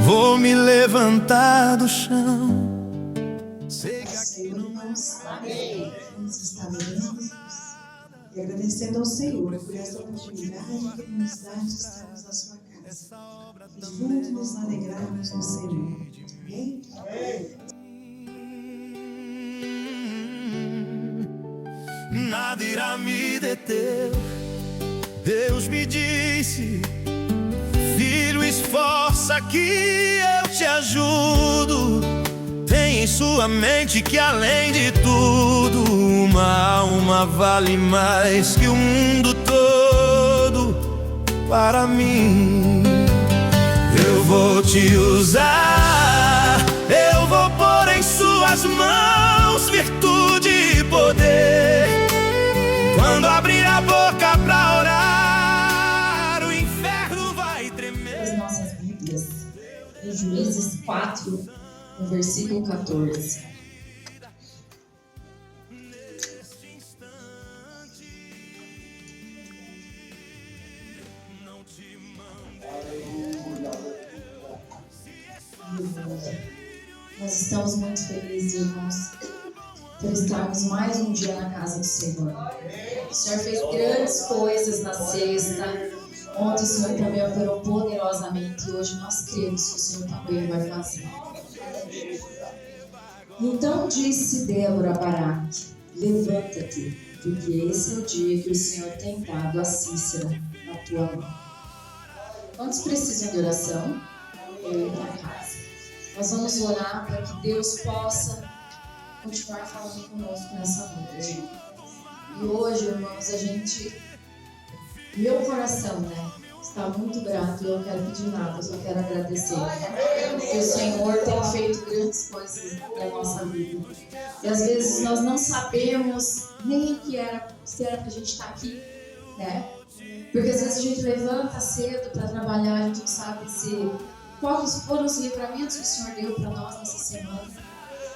Vou me levantar do chão. Amém. Vamos estar orando e agradecendo ao Senhor por essa oportunidade que Ele nos dá de estarmos na sua casa e juntos nos alegrarmos no Senhor. Amém? Nada irá me deter. Deus me disse: filho, esforça que eu te ajudo. Tem em sua mente que além de tudo, uma alma vale mais que o mundo todo. Para mim, eu vou te usar, eu vou pôr em suas mãos virtude e poder. Quando abrir a boca pra orar, o inferno vai tremer. As nossas Bíblias, em Juízes 4, no versículo 14. Nós estamos muito felizes, irmãos, por estarmos mais um dia na casa do Senhor. O Senhor fez grandes coisas na sexta. Ontem o Senhor também operou poderosamente. E hoje nós cremos que o Senhor também vai fazer. Então disse Débora a Baraque: levanta-te, porque esse é o dia que o Senhor tem dado a Cícera na tua mão. Quantos precisam de oração? Eu para casa. Nós vamos orar para que Deus possa continuar falando conosco nessa noite. E hoje, irmãos, meu coração, está muito grato. Eu não quero pedir nada, eu só quero agradecer. Porque o Senhor tem feito grandes coisas na nossa vida. E às vezes nós não sabemos nem se era para a gente estar aqui, Porque às vezes a gente levanta cedo para trabalhar, a gente não sabe quais foram os livramentos que o Senhor deu para nós nessa semana.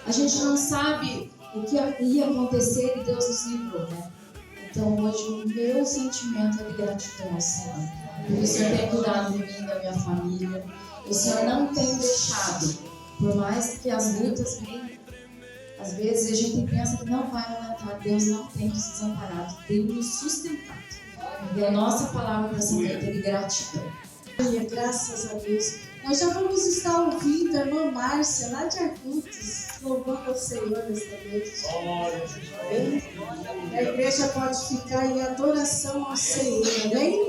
A gente não sabe o que ia acontecer e Deus nos livrou, Então hoje o meu sentimento é de gratidão ao Senhor. Porque o Senhor tem cuidado de mim e da minha família. O Senhor não tem deixado, por mais que as lutas venham. Às vezes a gente pensa que não vai aumentar. Deus não tem nos desamparado, tem nos sustentado. E a nossa palavra para essa noite é de gratidão. Graças a Deus. Nós já vamos estar ouvindo a irmã Márcia, lá de Arcutos, louvando ao Senhor nesta noite. A igreja pode ficar em adoração ao Senhor, amém?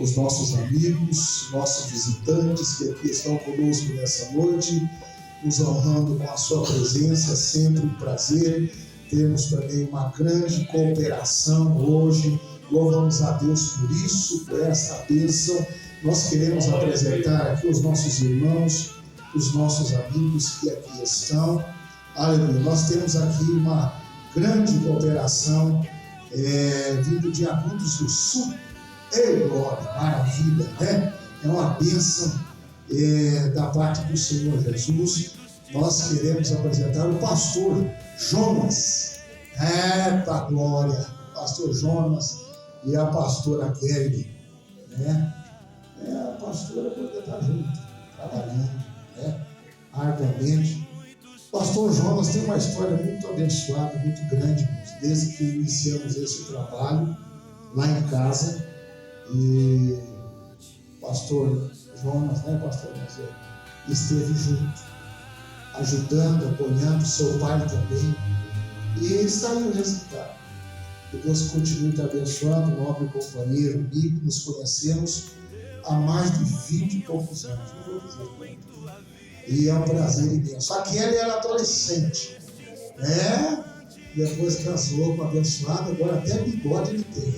Os nossos amigos, nossos visitantes que aqui estão conosco nessa noite, nos honrando com a sua presença, é sempre um prazer. Temos também uma grande cooperação hoje, louvamos a Deus por isso, por essa bênção. Nós queremos apresentar aqui os nossos irmãos, os nossos amigos que aqui estão. Aleluia. Nós temos aqui uma grande cooperação vindo de Arcutos do Sul. Ei, glória, maravilha, É uma bênção da parte do Senhor Jesus. Nós queremos apresentar o pastor Jonas. Eita glória, pastor Jonas e a pastora Kelly, A pastora pode estar junto, trabalhando, arduamente. Pastor Jonas tem uma história muito abençoada, muito grande, irmãos, desde que iniciamos esse trabalho lá em casa. E pastor Jonas, pastor José, esteve junto, ajudando, apoiando, seu pai também, e está aí o resultado. Que Deus continue te abençoando, nobre companheiro, amigo. Nos conhecemos há mais de 20 e poucos anos, não vou dizer quanto. E é um prazer imenso. A Kelly era adolescente, depois casou com a abençoada, agora até bigode ele tem.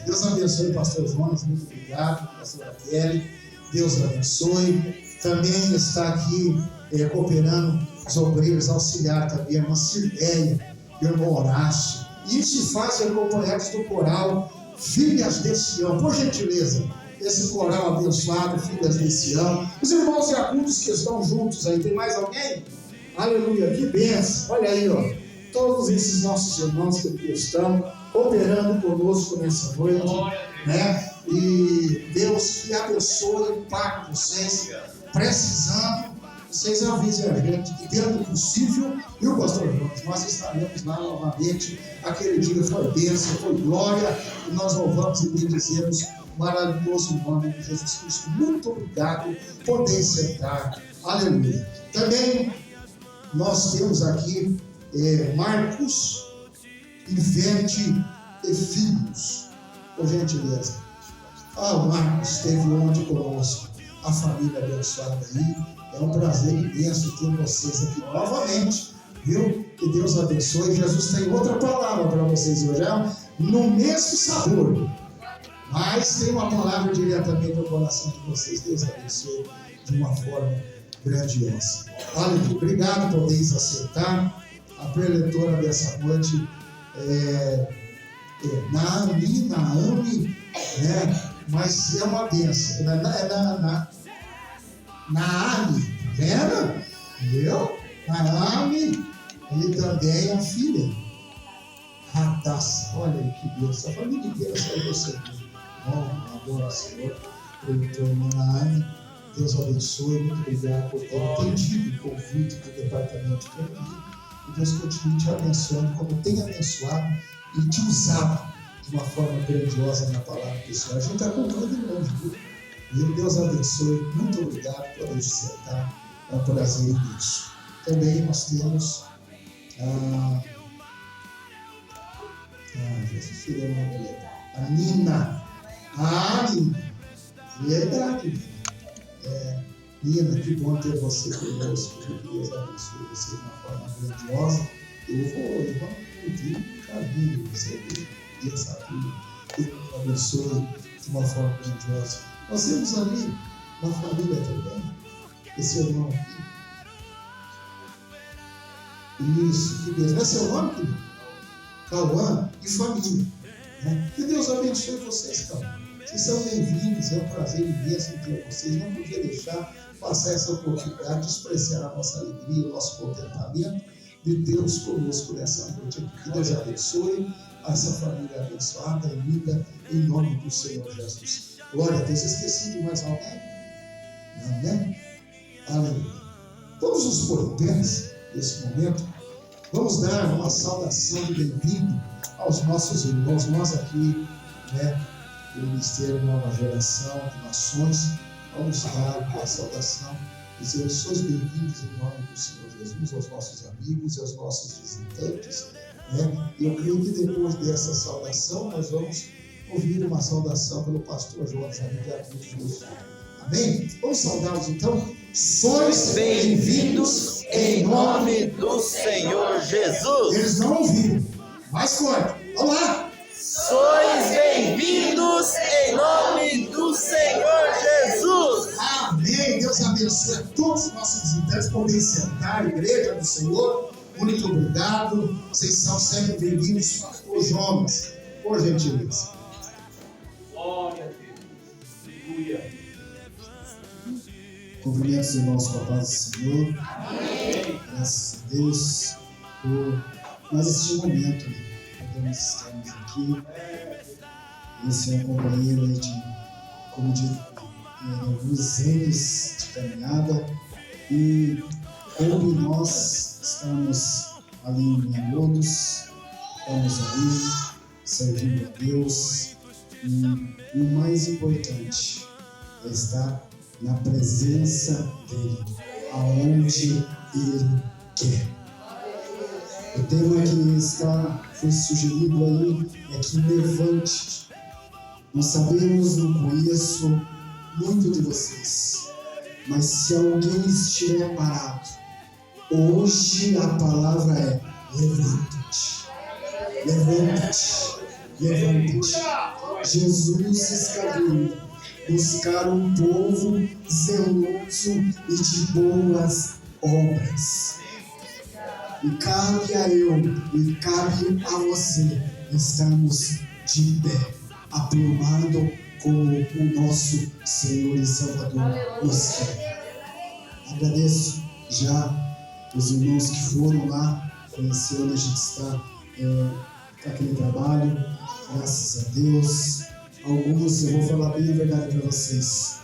Deus abençoe o pastor Jonas, muito obrigado, pastora Kelly, Deus abençoe. Também está aqui cooperando os obreiros, auxiliar também, a irmã Cirleia, o irmão Horácio. E se faz acompanhados do coral Filhas de Sião, por gentileza. Esse coral abençoado, Filhas de Sião. Os irmãos iacutos que estão juntos aí, tem mais alguém? Aleluia, que bênção. Olha aí, ó. Todos esses nossos irmãos que aqui estão cooperando conosco nessa noite, né? E Deus que abençoe o Pai de vocês, precisando, vocês avisem a gente que dentro do possível, e o pastor Jonas, nós estaremos lá novamente. Aquele dia foi bênção, foi glória, e nós louvamos e bendizemos o maravilhoso nome de Jesus Cristo. Muito obrigado, poder sentar. Aleluia. Também nós temos aqui Marcos, Ivete e filhos, por gentileza. O Marcos esteve ontem conosco, a família abençoada aí. É um prazer imenso ter vocês aqui novamente, viu? Que Deus abençoe. Jesus tem outra palavra para vocês hoje, no mesmo sabor, mas tem uma palavra diretamente no coração de vocês. Deus abençoe de uma forma grandiosa. Aleluia. Obrigado por poderes acertar. A preletora dessa noite Naami, né? Mas é uma bênção. Naami, vendo? Entendeu? Naami e também a filha Radassa. Olha aí que bênção. A família inteira saiu do Senhor. Adoro ao Senhor. Preletora Naami. Deus abençoe. Muito obrigado por ter entendido o convite do departamento de família. E Deus continue te abençoando como tem abençoado e te usado de uma forma grandiosa na palavra do Senhor. A gente está contando de longe, viu? E Deus abençoe. Muito obrigado por poder sentar. É um prazer imenso. Também nós temos a Nina. Verdade. Nina, que bom ter você conosco. Que Deus abençoe você de uma forma grandiosa. Eu vou pedir um caminho de você. Deus abençoe de uma forma grandiosa. Nós temos ali uma família também, esse irmão aqui. Isso, que Deus. Não é seu nome, querido? Cauã e família. Né? Que Deus abençoe vocês, Cauã. Vocês são bem-vindos, é um prazer imenso ter vocês. Não podia deixar passar essa oportunidade de expressar a nossa alegria, o nosso contentamento de Deus conosco nessa noite. Que Deus abençoe essa família abençoada e linda, em nome do Senhor Jesus. Glória a Deus. Esqueci de mais alguém? Não, né? Aleluia. Vamos nos pôr em pé nesse momento. Vamos dar uma saudação de bem-vindo aos nossos irmãos. Nós aqui, né, do Ministério Nova Geração de Nações, vamos dar a saudação, dizer: sois bem-vindos em nome do Senhor Jesus, aos nossos amigos e aos nossos visitantes. Né? E eu creio que depois dessa saudação, nós vamos ouvir uma saudação pelo pastor Jonas, amém? Vamos saudá-los então. Sois bem-vindos em nome do Senhor Jesus. Eles não ouviram, mais forte. Vamos lá. Sois bem-vindos em nome do Senhor Jesus. Amém. Deus abençoe a todos os nossos visitantes. Podem sentar, igreja do Senhor. Muito obrigado. Vocês são sempre bem-vindos, pastor Jonas, por gentileza. Glória a Deus. Aleluia. Cumprimento os irmãos com a paz do Senhor. Amém. Graças a Deus por mais este momento, né? Podemos estarmos aqui. Esse é um companheiro aí de, como digo, alguns anos de caminhada. E como nós estamos ali em Amodos, estamos ali servindo a Deus. E o mais importante é estar na presença dele, aonde ele quer. O tema que foi sugerido aí é que levante. Nós sabemos, não conheço muito de vocês, mas se alguém estiver parado, hoje a palavra é: levanta-te, levanta-te, levanta-te. Jesus escalou buscar um povo zeloso e de boas obras. E cabe a eu, e cabe a você, estamos de pé, aplumado como o nosso Senhor e Salvador nos quer. Agradeço já os irmãos que foram lá, conhecer onde a gente está, com aquele trabalho, graças a Deus. Alguns, eu vou falar bem a verdade para vocês,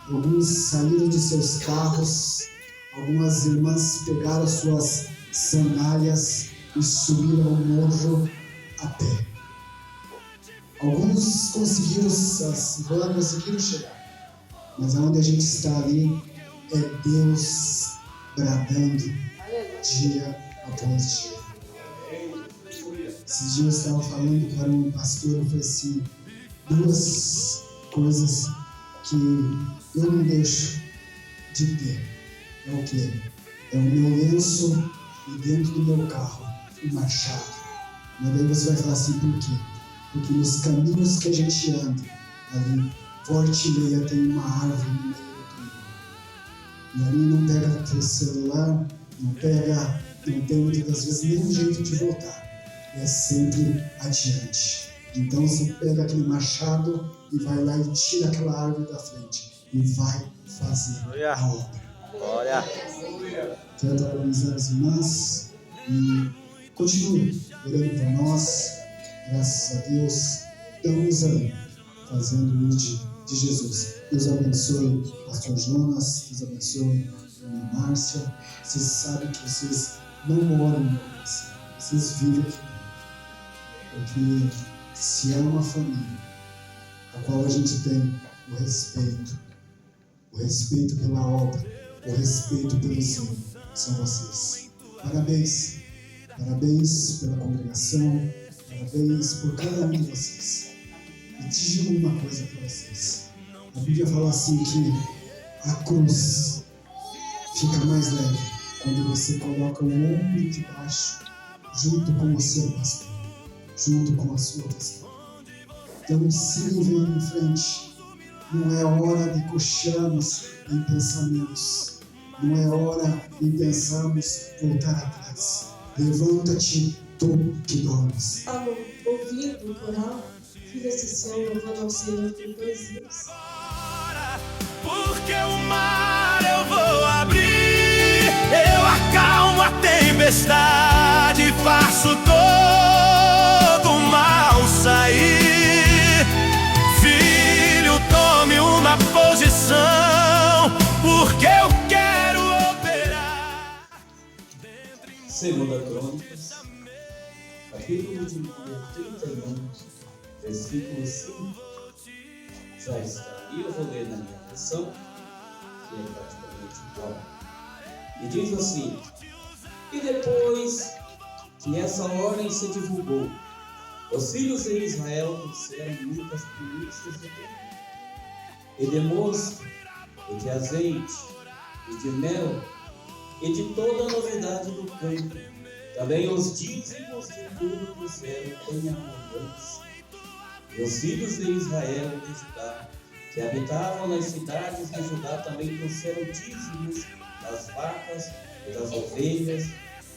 alguns saíram de seus carros, algumas irmãs pegaram suas sandálias e subiram o morro a pé. Alguns conseguiram, as vans conseguiram chegar, mas aonde a gente está ali é Deus bradando dia após dia. Esses dias eu estava falando para um pastor, eu falei assim, duas coisas que eu não deixo de ter. É o quê? É o meu lenço e dentro do meu carro, o machado. Mas daí você vai falar assim, por quê? Porque nos caminhos que a gente anda, ali, forte e meia tem uma árvore no meio do caminho. E ali não pega teu celular, não tem muitas das vezes nenhum jeito de voltar. É sempre adiante. Então você pega aquele machado e vai lá e tira aquela árvore da frente e vai fazer a obra. Glória. Quero parabenizar as irmãs e continue orando por nós. Graças a Deus, estamos ali fazendo o nome de Jesus. Deus abençoe o pastor Jonas, Deus abençoe a irmã Márcia. Vocês sabem que vocês não moram em casa, vocês vivem aqui. Porque se há uma família a qual a gente tem o respeito pela obra, o respeito pelo Senhor, são vocês. Parabéns, parabéns pela congregação, parabéns por cada um de vocês. E digo uma coisa para vocês, a Bíblia fala assim que a cruz fica mais leve quando você coloca o ombro de baixo junto com o seu pastor, junto com a sua pastora. Então sirvam em frente. Não é hora de coxarmos em pensamentos. Não é hora de pensarmos voltar atrás. Levanta-te, tu que dormes. Ao ouvir o coral, filhas de Sião louvando ao Senhor por 2 dias. Porque o mar eu vou abrir, eu acalmo a tempestade, faço todo o mal sair. Filho, tome uma posição, porque eu quero operar. Segunda Crônicas, capítulo de número 31, versículo 5. Já está aí, eu vou ler na minha versão, que é praticamente igual. E diz assim: e depois que essa ordem se divulgou, os filhos de Israel trouxeram muitas primícias de templo, e de mosto, e de azeite, e de mel, e de toda a novidade do campo. Também os dízimos de tudo trouxeram em abundância. E os filhos de Israel e de Judá, que habitavam nas cidades de Judá, também trouxeram dízimos das vacas e das ovelhas,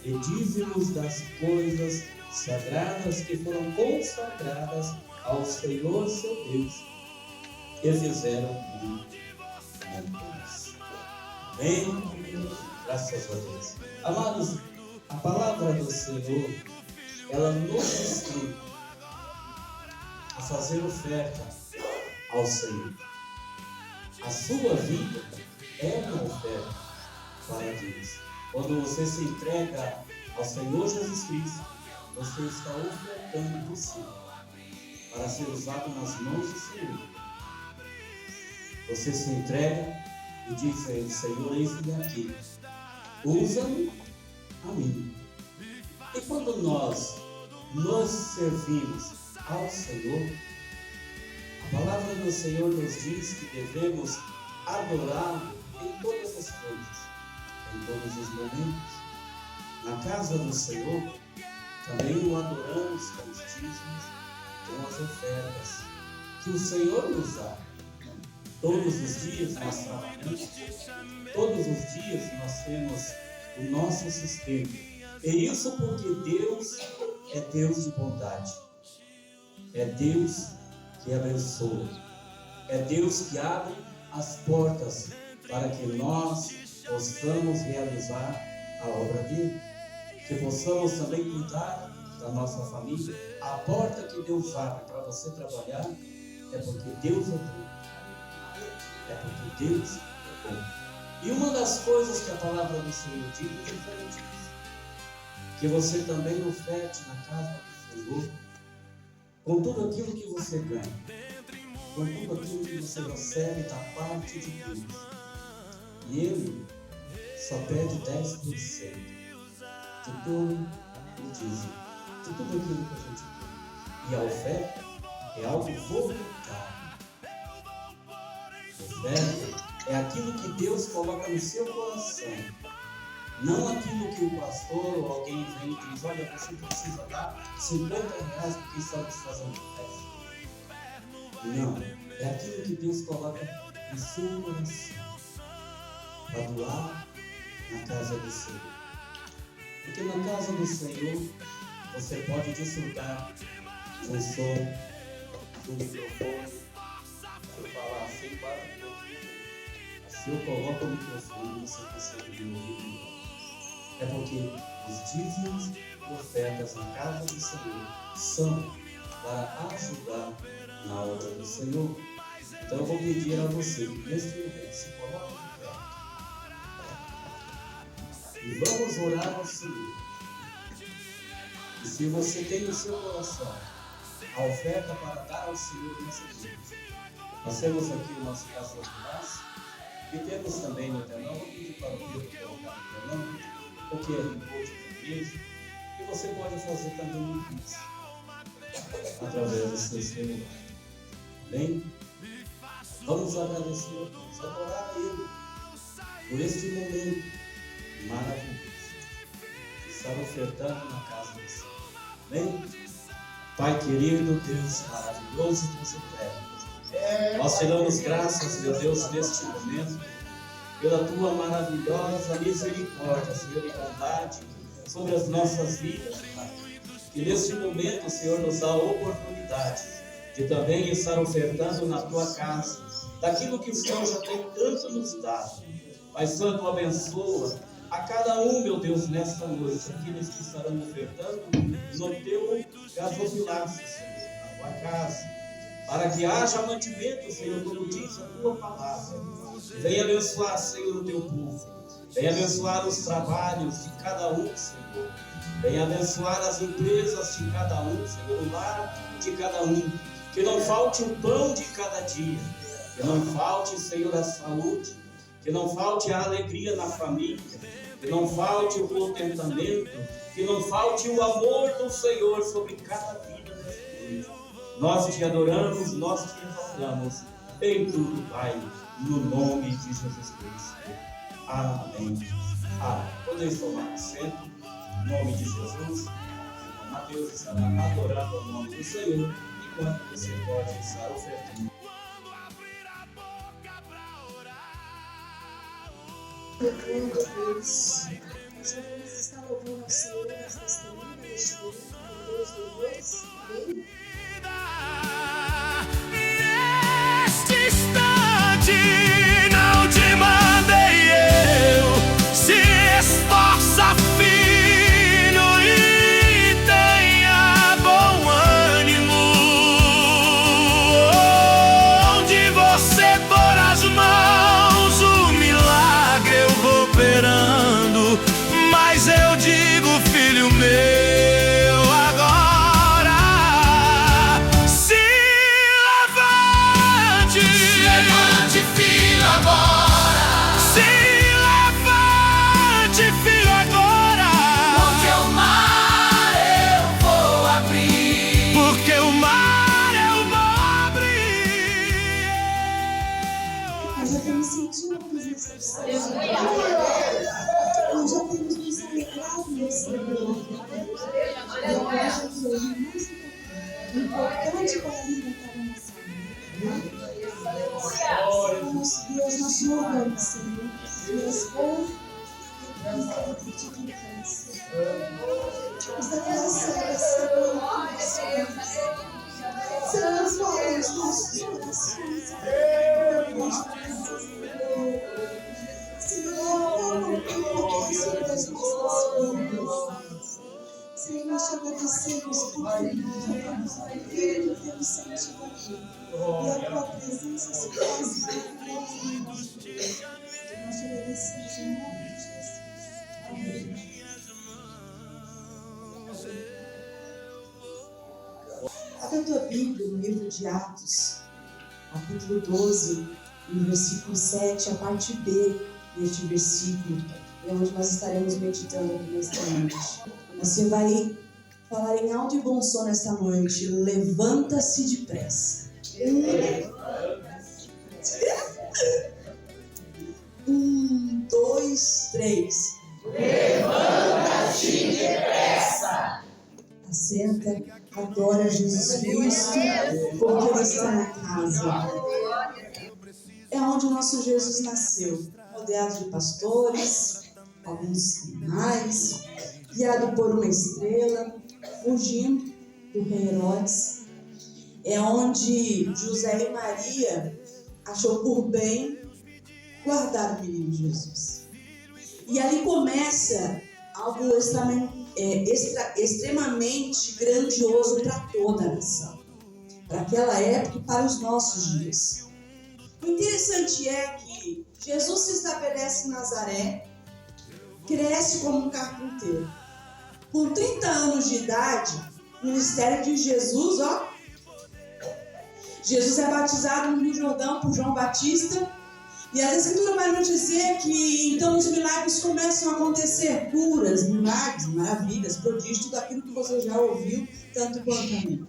e dízimos das coisas sagradas que foram consagradas ao Senhor seu Deus, e fizeram montanhas. Amém? Graças a Deus. Amados, a palavra do Senhor, ela nos ensina a fazer oferta ao Senhor. A sua vida é uma oferta para Deus. Quando você se entrega ao Senhor Jesus Cristo, você está ofertando você para ser usado nas mãos do Senhor. Você se entrega e diz a Ele: Senhor, eis-me aqui, usa-me a mim. E quando nós nos servimos ao Senhor, a palavra do Senhor nos diz que devemos adorá-lo em todas as coisas, em todos os momentos. Na casa do Senhor também o adoramos com os dízimos, com as ofertas que o Senhor nos dá. Todos os dias nós trabalhamos, todos os dias nós temos o nosso sustento. E isso porque Deus é Deus de bondade, é Deus que abençoa, é Deus que abre as portas para que nós possamos realizar a obra dele, que possamos também cuidar da nossa família. A porta que Deus abre para você trabalhar é porque Deus é bom. É porque Deus é bom. E uma das coisas que a palavra do Senhor diz é diferente disso. Que você também oferte na casa do Senhor com tudo aquilo que você ganha, com tudo aquilo que você recebe da parte de Deus. E Ele só pede 10% de todo o dízimo, de tudo aquilo que a gente tem. E a oferta é algo voluntário. Oferta é aquilo que Deus coloca no seu coração, não aquilo que o pastor ou alguém vem e diz: olha, você precisa dar R$50 porque estamos fazendo festa. Não, é aquilo que Deus coloca no seu coração para doar na casa do Senhor. Porque na casa do Senhor você pode desfrutar do som, do microfone. Se eu falar assim, para o microfone. Se eu coloco o microfone, você consegue me ouvir. É porque os dízimos e ofertas na casa do Senhor são para ajudar na obra do Senhor. Então eu vou pedir a você que neste momento se coloque de pé e vamos orar ao Senhor. E se você tem no seu coração a oferta para dar ao Senhor nessa vida, nós temos aqui o nosso caso de paz e temos também no telão. Vou pedir para o Pedro colocar no telão o que é recurso da igreja, e você pode fazer também um Pix através do seu celular. Bem, vamos agradecer a Deus, adorar a Ele por este momento maravilhoso de estar ofertando na casa do Senhor. Bem, Pai querido, Deus maravilhoso, Deus eterno, nós te damos graças, meu Deus, neste momento, pela tua maravilhosa misericórdia, Senhor, e bondade sobre as nossas vidas, Pai. Que neste momento, Senhor, nos dá a oportunidade de também estar ofertando na tua casa daquilo que o Senhor já tem tanto nos dado. Pai Santo, abençoa a cada um, meu Deus, nesta noite, aqueles que estarão ofertando no teu gasofilaço, Senhor, na tua casa, para que haja mantimento, Senhor, como diz a tua palavra. Venha abençoar, Senhor, o teu povo. Venha abençoar os trabalhos de cada um, Senhor. Venha abençoar as empresas de cada um, Senhor, o lar de cada um. Que não falte o pão de cada dia. Que não falte, Senhor, a saúde. Que não falte a alegria na família. Que não falte o contentamento. Que não falte o amor do Senhor sobre cada vida nesta noite. Nós te adoramos, nós te exaltamos em tudo, Pai, no nome de Jesus Cristo. Amém. Amém. Podeis tomar assento, em nome de Jesus. O Mateus estará adorando o nome do Senhor, enquanto você pode estar ofertando. Deus, nós vamos estar louvando ao Senhor nesta semana, neste momento, com Deus louvores. Amém? Neste instante não te mandei eu. Se esforça, filho, e tenha bom ânimo. Onde você pôr as mãos, o milagre eu vou operando. Mas eu digo, filho meu, agora importante para alimentar a nossa vida. Nosso Deus, nós louvamos, Senhor. Deus bom, que misericórdia de Senhor. Nos dá graça, Senhor. Transforma os nossos corações. Senhor, Senhor, nós te agradecemos por tudo, temos sentido aqui. E a tua presença se faz maravilhosa em nós. Nós te agradecemos em nome de Jesus. Amém. Abra a tua Bíblia no livro de Atos, capítulo 12, no versículo 7, a parte B deste versículo, é onde nós estaremos meditando aqui nesta noite. Você vai falar em alto e bom som nesta noite. Levanta-se depressa. 1, 2, 3. Levanta-te depressa. Assenta, adora Jesus Cristo, porque Ele está na casa. É onde o nosso Jesus nasceu, rodeado de pastores, alguns animais, guiado por uma estrela, fugindo do rei Herodes. É onde José e Maria achou por bem guardar o menino Jesus. E ali começa algo extremamente grandioso para toda a nação, para aquela época e para os nossos dias. O interessante é que Jesus se estabelece em Nazaré, cresce como um carpinteiro. Com 30 anos de idade, o ministério de Jesus, Jesus é batizado no Rio Jordão por João Batista. E a Escritura vai nos dizer que então os milagres começam a acontecer, curas, milagres, maravilhas, prodígios, tudo aquilo que você já ouviu, tanto quanto a mim.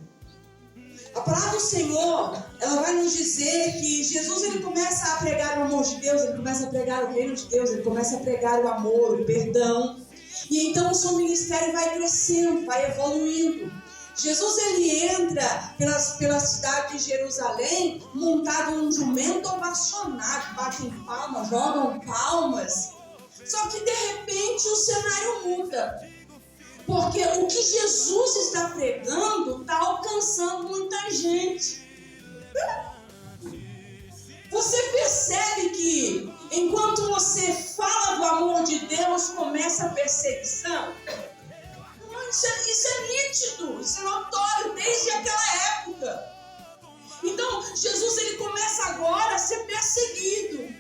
A palavra do Senhor, ela vai nos dizer que Jesus ele começa a pregar o amor de Deus, ele começa a pregar o reino de Deus, ele começa a pregar o amor, o perdão. E então o seu ministério vai crescendo, vai evoluindo. Jesus ele entra pela cidade de Jerusalém montado num jumento ovacionado, batem palmas, jogam palmas. Só que de repente o cenário muda. Porque o que Jesus está pregando está alcançando muita gente. Você percebe que enquanto você fala do amor de Deus, começa a perseguição? Isso é nítido, isso é notório desde aquela época. Então, Jesus ele começa agora a ser perseguido.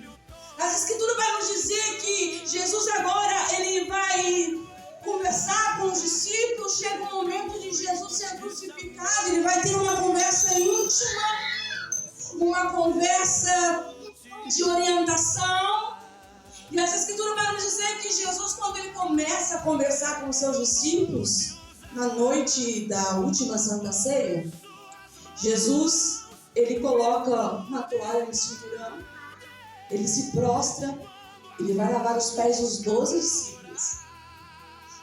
A Escritura vai nos dizer que Jesus agora ele vai conversar com os discípulos. Chega o momento de Jesus ser crucificado, ele vai ter uma conversa íntima, uma conversa de orientação. E essa Escritura vai nos dizer que Jesus, quando ele começa a conversar com os seus discípulos, na noite da última Santa Ceia, Jesus, ele coloca uma toalha no cinturão, ele se prostra, ele vai lavar os pés dos 12 discípulos.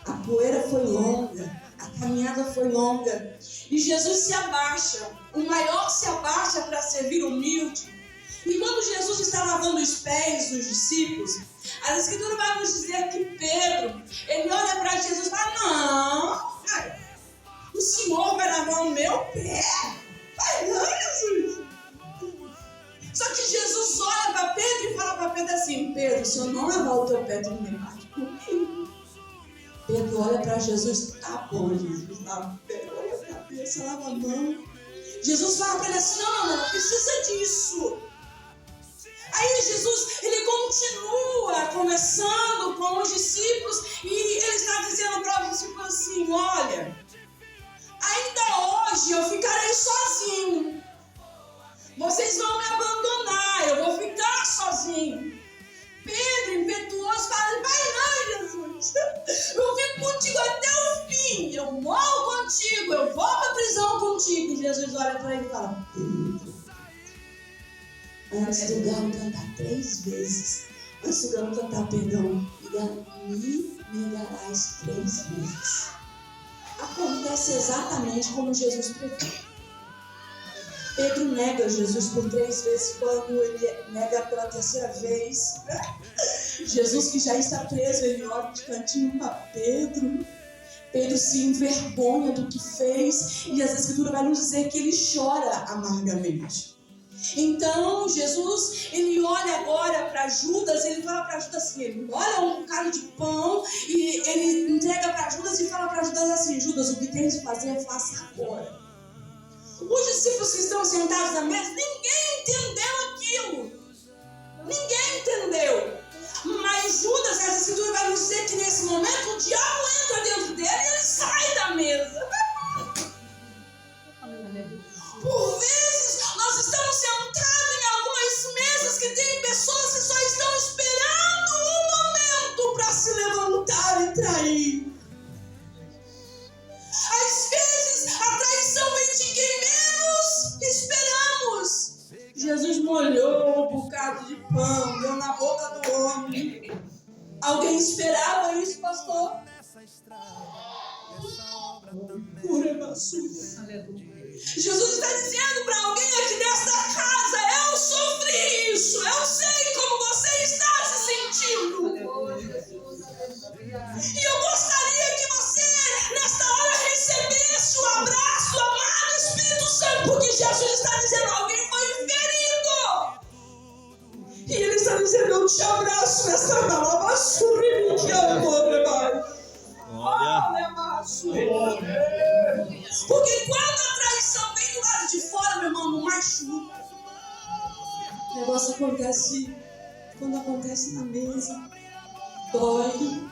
A poeira foi longa, a caminhada foi longa, e Jesus se abaixa, o maior se abaixa para servir humilde. E quando Jesus está lavando os pés dos discípulos, a Escritura vai nos dizer que Pedro, ele olha para Jesus e fala: não, o Senhor vai lavar o meu pé? Vai não, Jesus. Só que Jesus olha para Pedro e fala para Pedro assim: Pedro, se eu não lavar o teu pé, tu não vem mais comigo. Pedro olha para Jesus: tá bom, Jesus, lava o pé, olha a cabeça, lava a mão. Jesus fala para ele assim: não precisa disso. Aí Jesus, ele continua conversando com os discípulos e ele está dizendo para os discípulos assim: olha, ainda hoje eu ficarei sozinho. Vocês vão me abandonar, eu vou ficar sozinho. Pedro, impetuoso, fala: vai não, Jesus, eu fico contigo até o fim, eu morro contigo, eu vou para a prisão contigo. Jesus olha para ele e fala: Pedro, antes do galo cantar 3 vezes, antes do galo cantar, perdão, me negarás 3 vezes. acontece exatamente como Jesus previu. Pedro nega Jesus por 3 vezes. Quando ele nega pela 3ª vez, Jesus, que já está preso, ele olha de cantinho para Pedro. Pedro se envergonha do que fez, e as Escrituras vai nos dizer que ele chora amargamente. Então Jesus, ele olha agora para Judas, ele fala para Judas assim, ele olha um bocado de pão e ele entrega para Judas e fala para Judas assim: Judas, o que tem de fazer, faça agora. Os discípulos que estão sentados na mesa, ninguém entendeu aquilo. Ninguém entendeu. Mas Judas, essa Escritura vai nos dizer que nesse momento o diabo entra dentro dele e ele sai da mesa. Por vezes nós estamos sentados em algumas mesas que tem pessoas que só estão esperando um momento para se levantar e trair. Às vezes a traição vem de quem menos esperamos. Jesus molhou um bocado de pão, deu na boca do homem. Alguém esperava isso, pastor? Jesus está dizendo para alguém aqui desta casa: eu sofri isso, eu sei como você está se sentindo. E eu gostaria que você, nesta hora, recebesse o abraço amado Espírito Santo, porque Jesus está dizendo: alguém foi ferido. E ele está dizendo: eu te abraço nesta hora. Que amor, porque quando a traição vem do lado de fora, meu irmão, não machuca. O negócio acontece quando acontece na mesa. Dói.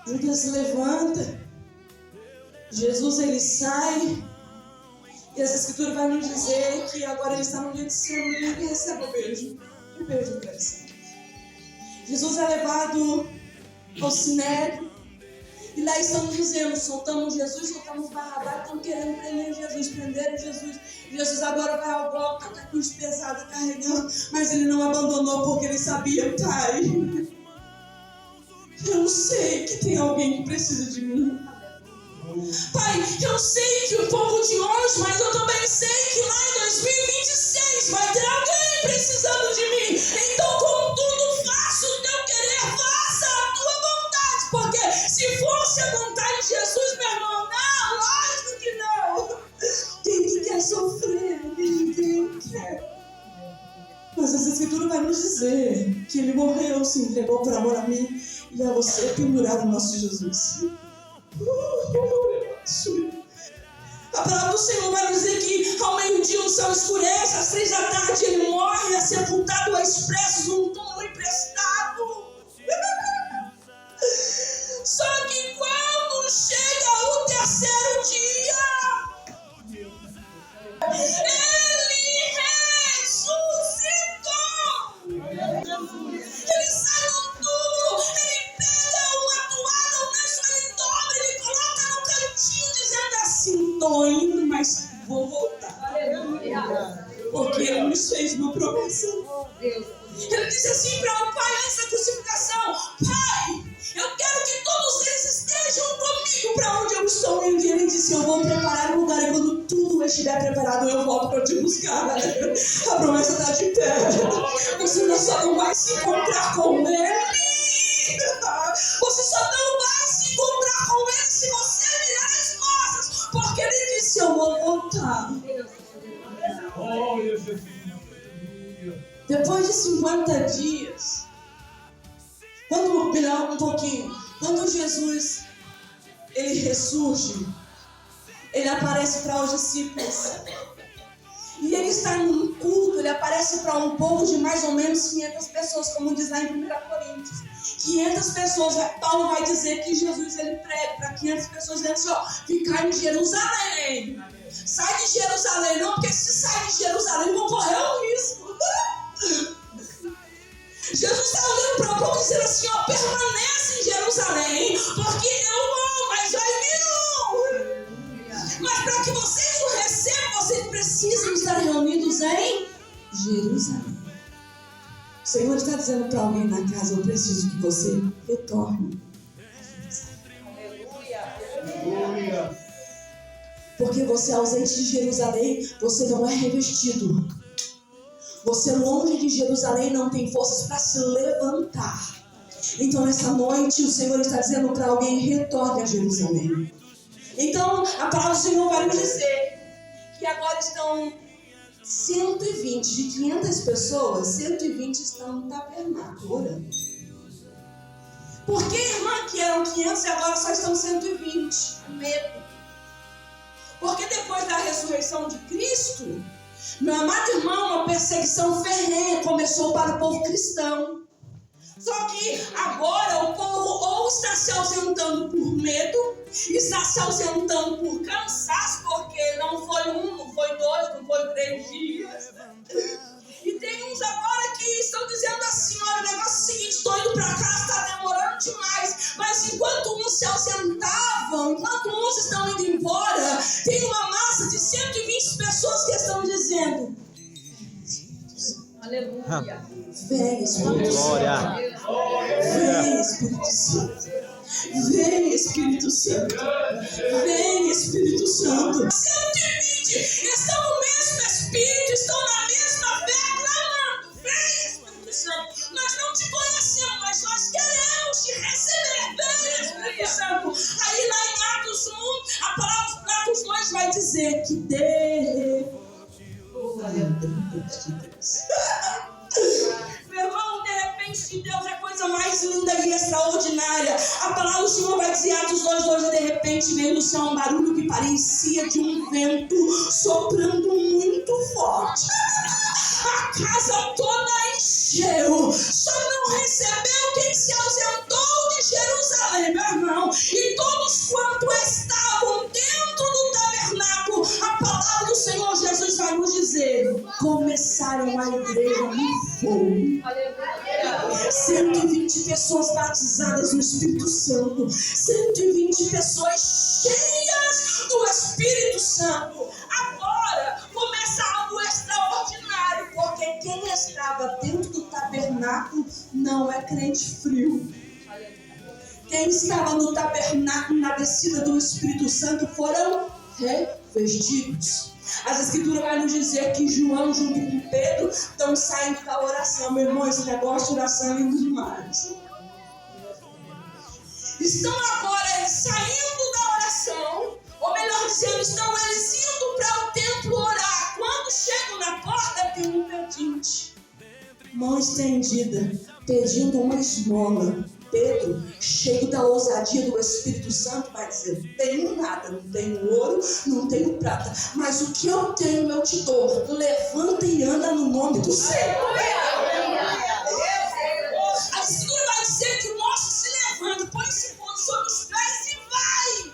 Judas se levanta. Jesus, ele sai. E essa Escritura vai nos dizer que agora ele está no Getsemane e ele recebe o beijo. O beijo do coração. Jesus é levado ao Sinédrio. E lá estamos dizendo: soltamos Jesus, soltamos Barrabás, estão querendo prender Jesus, prenderam Jesus. Jesus agora vai ao bloco, está com a cruz pesada, carregando, mas ele não abandonou porque ele sabia: Pai, eu sei que tem alguém que precisa de mim. Pai, eu sei que o povo de hoje, mas eu também sei que lá em 2026 vai ter alguém precisando de mim. Então, contudo, faça o teu querer, faça a tua vontade, porque se fosse a vontade de Jesus, meu irmão, não, lógico que não. Quem quer sofrer, ninguém quer. Mas essa Escritura vai nos dizer que ele morreu, se entregou por amor a mim e a você, pendurado no nosso Jesus. A palavra do Senhor vai dizer que ao meio-dia o céu escurece, às 3 da tarde ele morre, é sepultado a expressos num túmulo emprestado. Só que quando chega o 3º dia, ele ressuscitou. Ele sai do túmulo, ele pega uma toalha, um lenço, ele dobra, ele coloca no cantinho, dizendo assim: tô indo, mas vou voltar. Porque ele nos fez uma promessa. Ele disse assim para o Pai antes da crucificação: Pai, eu quero que todos eles estejam comigo para onde eu estou indo. E ele disse: eu vou preparar um lugar, e quando tudo estiver preparado, eu volto para te buscar. A promessa está de pé. Você só não vai se encontrar com ele. Você só não vai se encontrar com ele se você virar as costas, porque ele disse: eu vou voltar. Depois de 50 dias, quando Jesus ele ressurge, ele aparece para os discípulos. E ele está num culto, ele aparece para um povo de mais ou menos 500 pessoas, como diz lá em 1 Coríntios. 500 pessoas, Paulo vai dizer que Jesus ele prega para 500 pessoas, dizendo assim: ó, ficar em Jerusalém. Sai de Jerusalém, não, porque se sair de Jerusalém vão correr um risco. Jesus está olhando para o povo dizendo assim: ó, permanece em Jerusalém, porque eu vou, mas vai vir um. Mas para que vocês o recebam, vocês precisam estar reunidos em Jerusalém. O Senhor está dizendo para alguém na casa: eu preciso que você retorne a Jerusalém. Porque você ausente de Jerusalém, você não é revestido. Você longe de Jerusalém não tem forças para se levantar. Então nessa noite o Senhor está dizendo para alguém: retorne a Jerusalém. Então a palavra do Senhor vai nos dizer que agora estão 120, de 500 pessoas, 120 estão no tabernáculo orando. Por que, irmã, que eram 500 e agora só estão 120? Medo. Porque depois da ressurreição de Cristo, meu amado irmão, uma perseguição ferrenha começou para o povo cristão. Só que agora o povo ou está se ausentando por medo, está se ausentando por cansaço, porque não foi um, não foi dois, não foi 3 dias. E tem uns agora que estão dizendo assim: olha, o negócio é o seguinte, estou indo para casa, está demorando demais. Mas enquanto uns se ausentavam, enquanto uns estão indo embora, tem uma massa de 120 pessoas que estão dizendo: Aleluia. vem, Espírito Santo. Vem, Espírito Santo. Vem, Espírito Santo. Vem, Espírito Santo. 120 estão no mesmo Espírito, estão na mesma fé, clamando: vem, Espírito Santo. Nós não te conhecemos, mas nós queremos te receber. Vem, Espírito Santo. Aí lá em Atos 1, a palavra de Atos 2 vai dizer que Deus. Meu irmão, de repente Deus é a coisa mais linda e extraordinária. A palavra do Senhor vai dizer, Atos 2:2, de repente veio no céu um barulho que parecia de um vento soprando muito forte. A casa toda encheu. Só não recebeu quem se ausentou de Jerusalém, meu irmão. E todos quanto estavam dentro do tabernáculo, a palavra do Senhor Jesus vai nos dizer, começaram a igreja no fogo. 120 pessoas batizadas no Espírito Santo. 120 pessoas cheias do Espírito Santo. Agora começa algo extraordinário, porque quem estava dentro do tabernáculo não é crente frio. Quem estava no tabernáculo na descida do Espírito Santo foram revestidos. As escrituras vai nos dizer que João junto com Pedro estão saindo da oração. Meu irmão, esse negócio de oração é lindo demais. Estão agora eles saindo da oração, ou melhor dizendo, estão eles indo para o templo orar. Quando chegam na porta tem um pedinte, mão estendida, pedindo uma esmola. Pedro, cheio da ousadia do Espírito Santo, vai dizer, tenho nada, não tenho ouro, não tenho prata, mas o que eu tenho eu te dou. Levanta e anda no nome do Senhor. A Escritura vai dizer que o moço se levanta, põe-se sobre os pés e vai.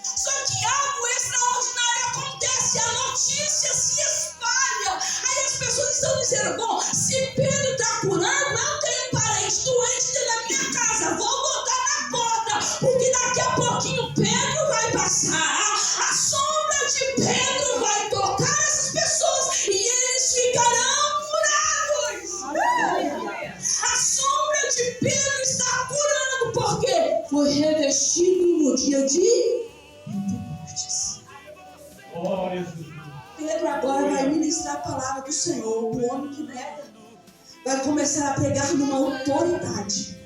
Só que algo extraordinário acontece, a notícia se espalha. Aí as pessoas estão dizendo, bom, se Pedro está curando, eu tenho parente doente dentro da minha casa, vou botar na porta, porque daqui a pouquinho Pedro vai passar, a sombra de Pedro vai tocar essas pessoas e eles ficarão curados. A sombra de Pedro está curando, porque foi revestido no dia de Pentecostes. Pedro agora vai ministrar a palavra do Senhor. O homem que nega vai começar a pregar numa autoridade.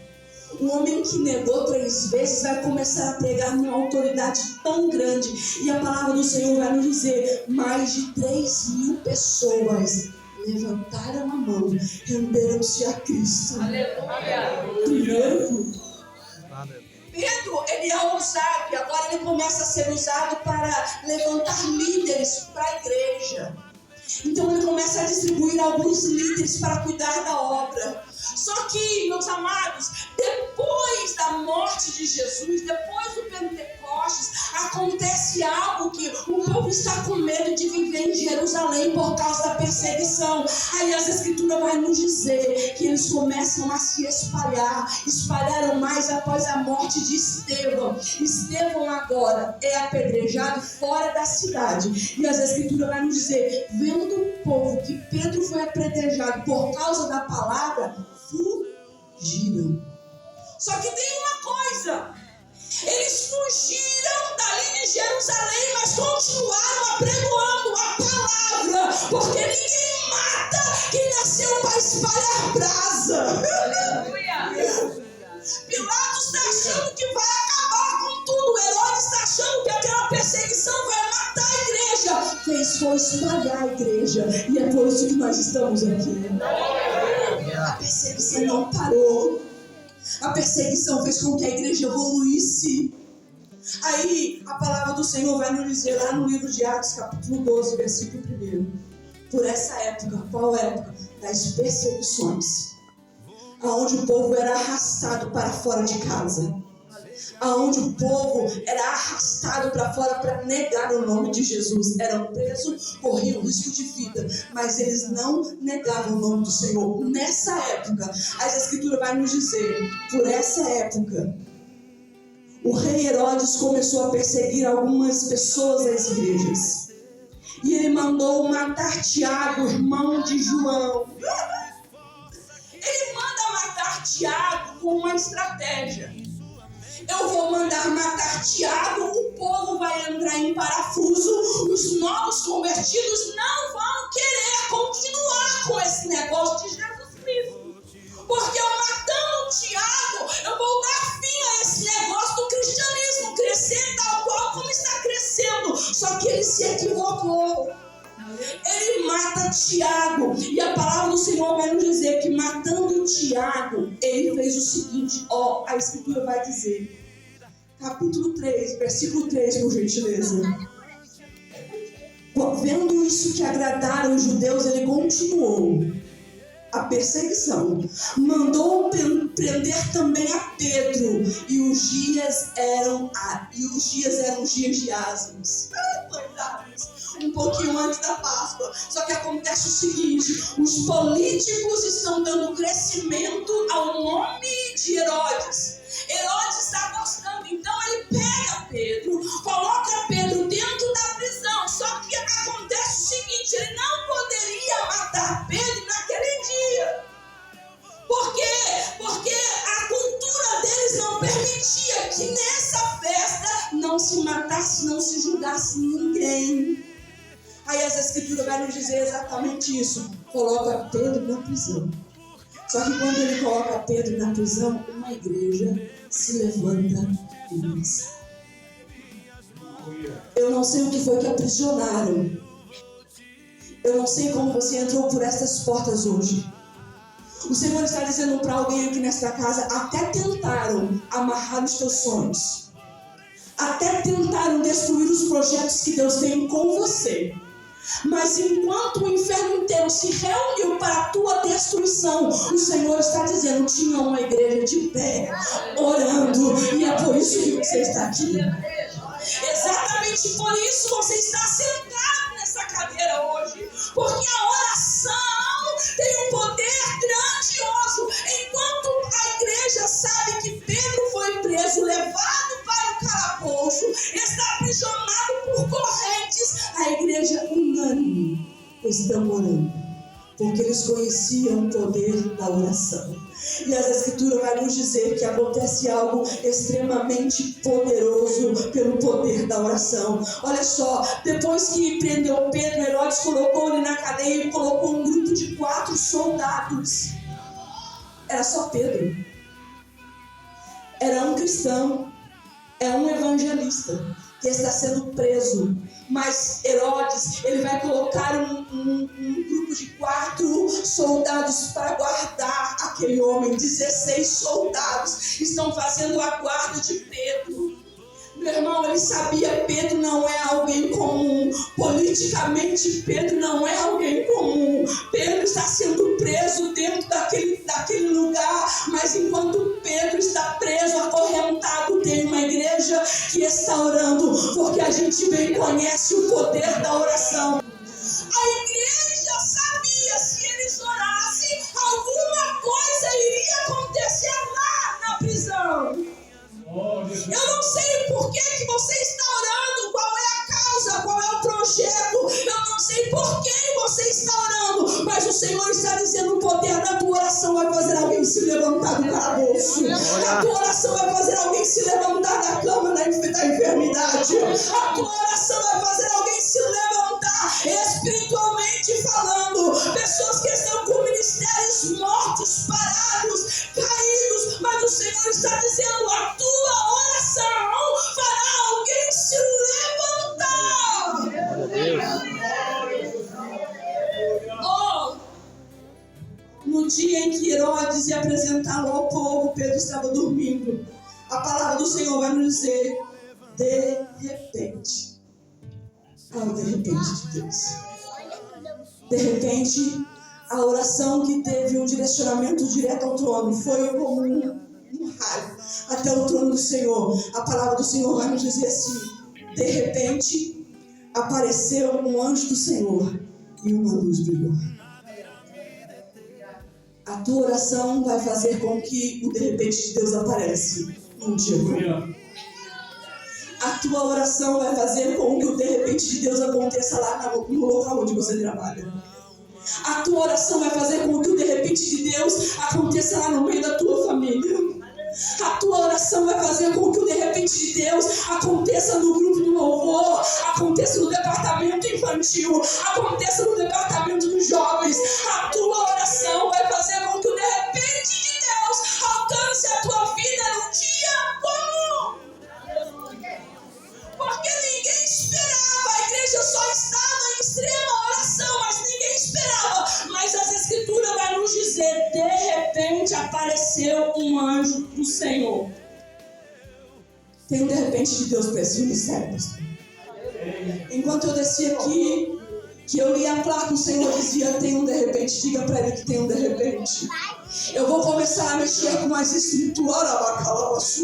O homem que negou 3 vezes vai começar a pregar numa autoridade tão grande. E a palavra do Senhor vai nos dizer, mais de 3.000 pessoas levantaram a mão, renderam-se a Cristo. Aleluia. Primeiro, Pedro, ele é ousado e agora ele começa a ser usado para levantar líderes para a igreja. Então ele começa a distribuir alguns líderes para cuidar da obra. Só que, meus amados, depois da morte de Jesus, depois do Pentecostes, acontece algo que o povo está com medo de viver em Jerusalém por causa da perseguição. Aí as escrituras vai nos dizer que eles começam a se espalhar. Espalharam mais após a morte de Estevão. Estevão agora é apedrejado fora da cidade. E as escrituras vai nos dizer, vendo o povo que Pedro foi apedrejado por causa da palavra, fugiram. Só que tem uma coisa, eles fugiram dali de Jerusalém, mas com continuaram apregoando a palavra, porque ninguém mata quem nasceu para espalhar brasa. Pilatos está achando que vai acabar com tudo. Herodes está achando que aquela perseguição vai matar a igreja. Fez foi espalhar a igreja. E é por isso que nós estamos aqui. A perseguição não parou. A perseguição fez com que a igreja evoluísse. Aí a palavra do Senhor vai nos dizer lá no livro de Atos, capítulo 12, versículo 1. Por essa época, qual época? Das perseguições. Aonde o povo era arrastado para fora de casa, aonde o povo era arrastado para fora para negar o nome de Jesus, eram presos, corriam risco de vida, mas eles não negavam o nome do Senhor. Nessa época, a Escritura vai nos dizer, por essa época, o rei Herodes começou a perseguir algumas pessoas das igrejas, e ele mandou matar Tiago, irmão de João. Ele manda matar Tiago com uma estratégia. Eu vou mandar matar Tiago, o povo vai entrar em parafuso, os novos convertidos não vão querer continuar com esse negócio de Jesus Cristo. Porque eu matando Tiago, eu vou dar fim a esse negócio do cristianismo crescer tal qual como está crescendo. Só que ele se equivocou. Ele mata Tiago, e a palavra do Senhor vai nos dizer que matando Tiago, ele fez o seguinte, a Escritura vai dizer, capítulo 3, versículo 3, por gentileza. Vendo isso que agradaram os judeus, ele continuou a perseguição, mandou prender também a Pedro, e os dias eram dias de asmos. Um pouquinho antes da Páscoa. Só que acontece o seguinte, os políticos estão dando crescimento ao nome de Herodes. Herodes está gostando, então ele pega Pedro, coloca Pedro dentro da prisão. Só que acontece o seguinte, ele não poderia matar Pedro naquele dia. Por quê? Porque a cultura deles não permitia que nessa festa não se matasse, não se julgasse ninguém. Aí as Escrituras vai nos dizer exatamente isso. Coloca Pedro na prisão. Só que quando ele coloca Pedro na prisão, uma igreja se levanta e dança. Eu não sei o que foi que aprisionaram. Eu não sei como você entrou por essas portas hoje. O Senhor está dizendo para alguém aqui nesta casa, até tentaram amarrar os teus sonhos. Até tentaram destruir os projetos que Deus tem com você. Mas enquanto o inferno inteiro se reuniu para a tua destruição, o Senhor está dizendo, tinha uma igreja de pé, orando, e é por isso que você está aqui. Exatamente por isso você está sentado nessa cadeira hoje, porque a oração tem um poder grandioso. Enquanto a igreja sabe que Pedro foi preso, levado para o calabouço, está aprisionado por correntes, a igreja unânime está orando, porque eles conheciam o poder da oração. E as Escrituras vai nos dizer que acontece algo extremamente poderoso pelo poder da oração. Olha só, depois que prendeu Pedro, Herodes colocou ele na cadeia e colocou um grupo de 4 soldados. Era só Pedro. Era um cristão, é um evangelista que está sendo preso. Mas Herodes, ele vai colocar um grupo de 4 soldados para guardar aquele homem. 16 soldados estão fazendo a guarda de Pedro. Meu irmão, ele sabia, Pedro não é alguém comum. Politicamente, Pedro não é alguém comum. Pedro está sendo preso dentro daquele lugar. Mas enquanto Pedro está preso, acorrentado, tem uma igreja que está orando. Porque a gente bem conhece o poder da oração. A igreja sabia, se eles orassem, alguma coisa iria acontecer lá na prisão. Eu não sei por que você está orando, qual é a causa, qual é o projeto. Eu não sei por quem você está orando, mas o Senhor está dizendo, o poder da tua oração vai fazer alguém se levantar do calabouço. A tua oração vai fazer alguém se levantar da cama da enfermidade. A tua oração vai fazer alguém Herodes e apresentá-lo ao povo, Pedro estava dormindo. A palavra do Senhor vai nos dizer: de repente. De repente de Deus. De repente, a oração que teve um direcionamento direto ao trono foi como um raio até o trono do Senhor. A palavra do Senhor vai nos dizer assim: de repente apareceu um anjo do Senhor e uma luz brilhou. A tua oração vai fazer com que o de repente de Deus apareça num dia como a tua oração vai fazer com que o de repente de Deus aconteça lá no local onde você trabalha. A tua oração vai fazer com que o de repente de Deus aconteça lá no meio da tua família. A tua oração vai fazer com que o de repente de Deus aconteça no grupo do louvor, aconteça no departamento infantil, aconteça no departamento dos jovens. A tua oração vai fazer com que o de repente de Deus alcance a tua vida num dia comum. Porque ninguém esperava, a igreja só estava em extrema oração, mas ninguém esperava. Mas as escrituras vão nos dizer: de repente apareceu um anjo do Senhor. Tem um de repente de Deus para esse ministério. Enquanto eu descia aqui, que eu lia a placa, o Senhor dizia: tem um de repente, diga para ele que tem um de repente. Eu vou começar a mexer com as estruturas.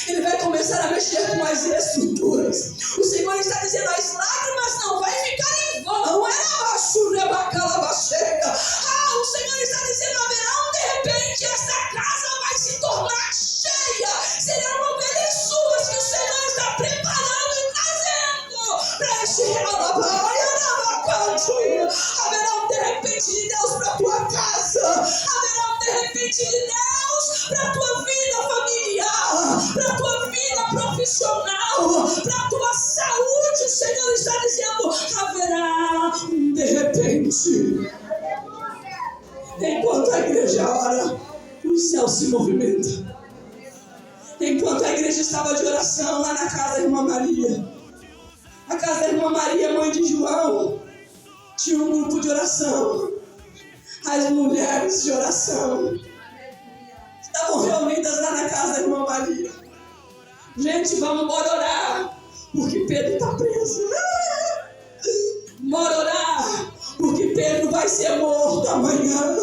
Ele vai começar a mexer com as estruturas. O Senhor está dizendo: as lágrimas não vai ficar em vão. O Senhor está dizendo: haverá um de repente, essa casa vai se tornar cheia. Serão ovelhas suas que o Senhor está preparando e trazendo para este relatório. Haverá um de repente de Deus para a tua casa. Haverá um de repente de Deus para a tua vida familiar, para a tua vida profissional, para a tua saúde. O Senhor está dizendo: haverá um de repente. Enquanto a igreja ora, o céu se movimenta. Enquanto a igreja estava de oração lá na casa da irmã Maria, a casa da irmã Maria, mãe de João, tinha um grupo de oração. As mulheres de oração estavam reunidas lá na casa da irmã Maria. Gente, vamos bora orar, porque Pedro está preso. Bora orar, porque Pedro vai ser morto amanhã.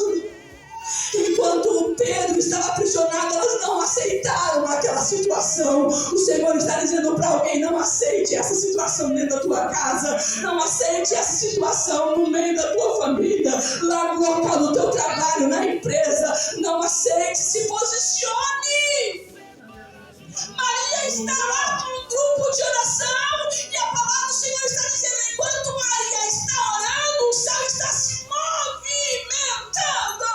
Enquanto Pedro estava aprisionado, elas não aceitaram aquela situação. O Senhor está dizendo para alguém: não aceite essa situação dentro da tua casa. Não aceite essa situação no meio da tua família, lá no local do teu trabalho, na empresa. Não aceite, se posicione. Maria está lá com um grupo de oração e a palavra do Senhor está dizendo: enquanto Maria está orando, o céu está se movimentando.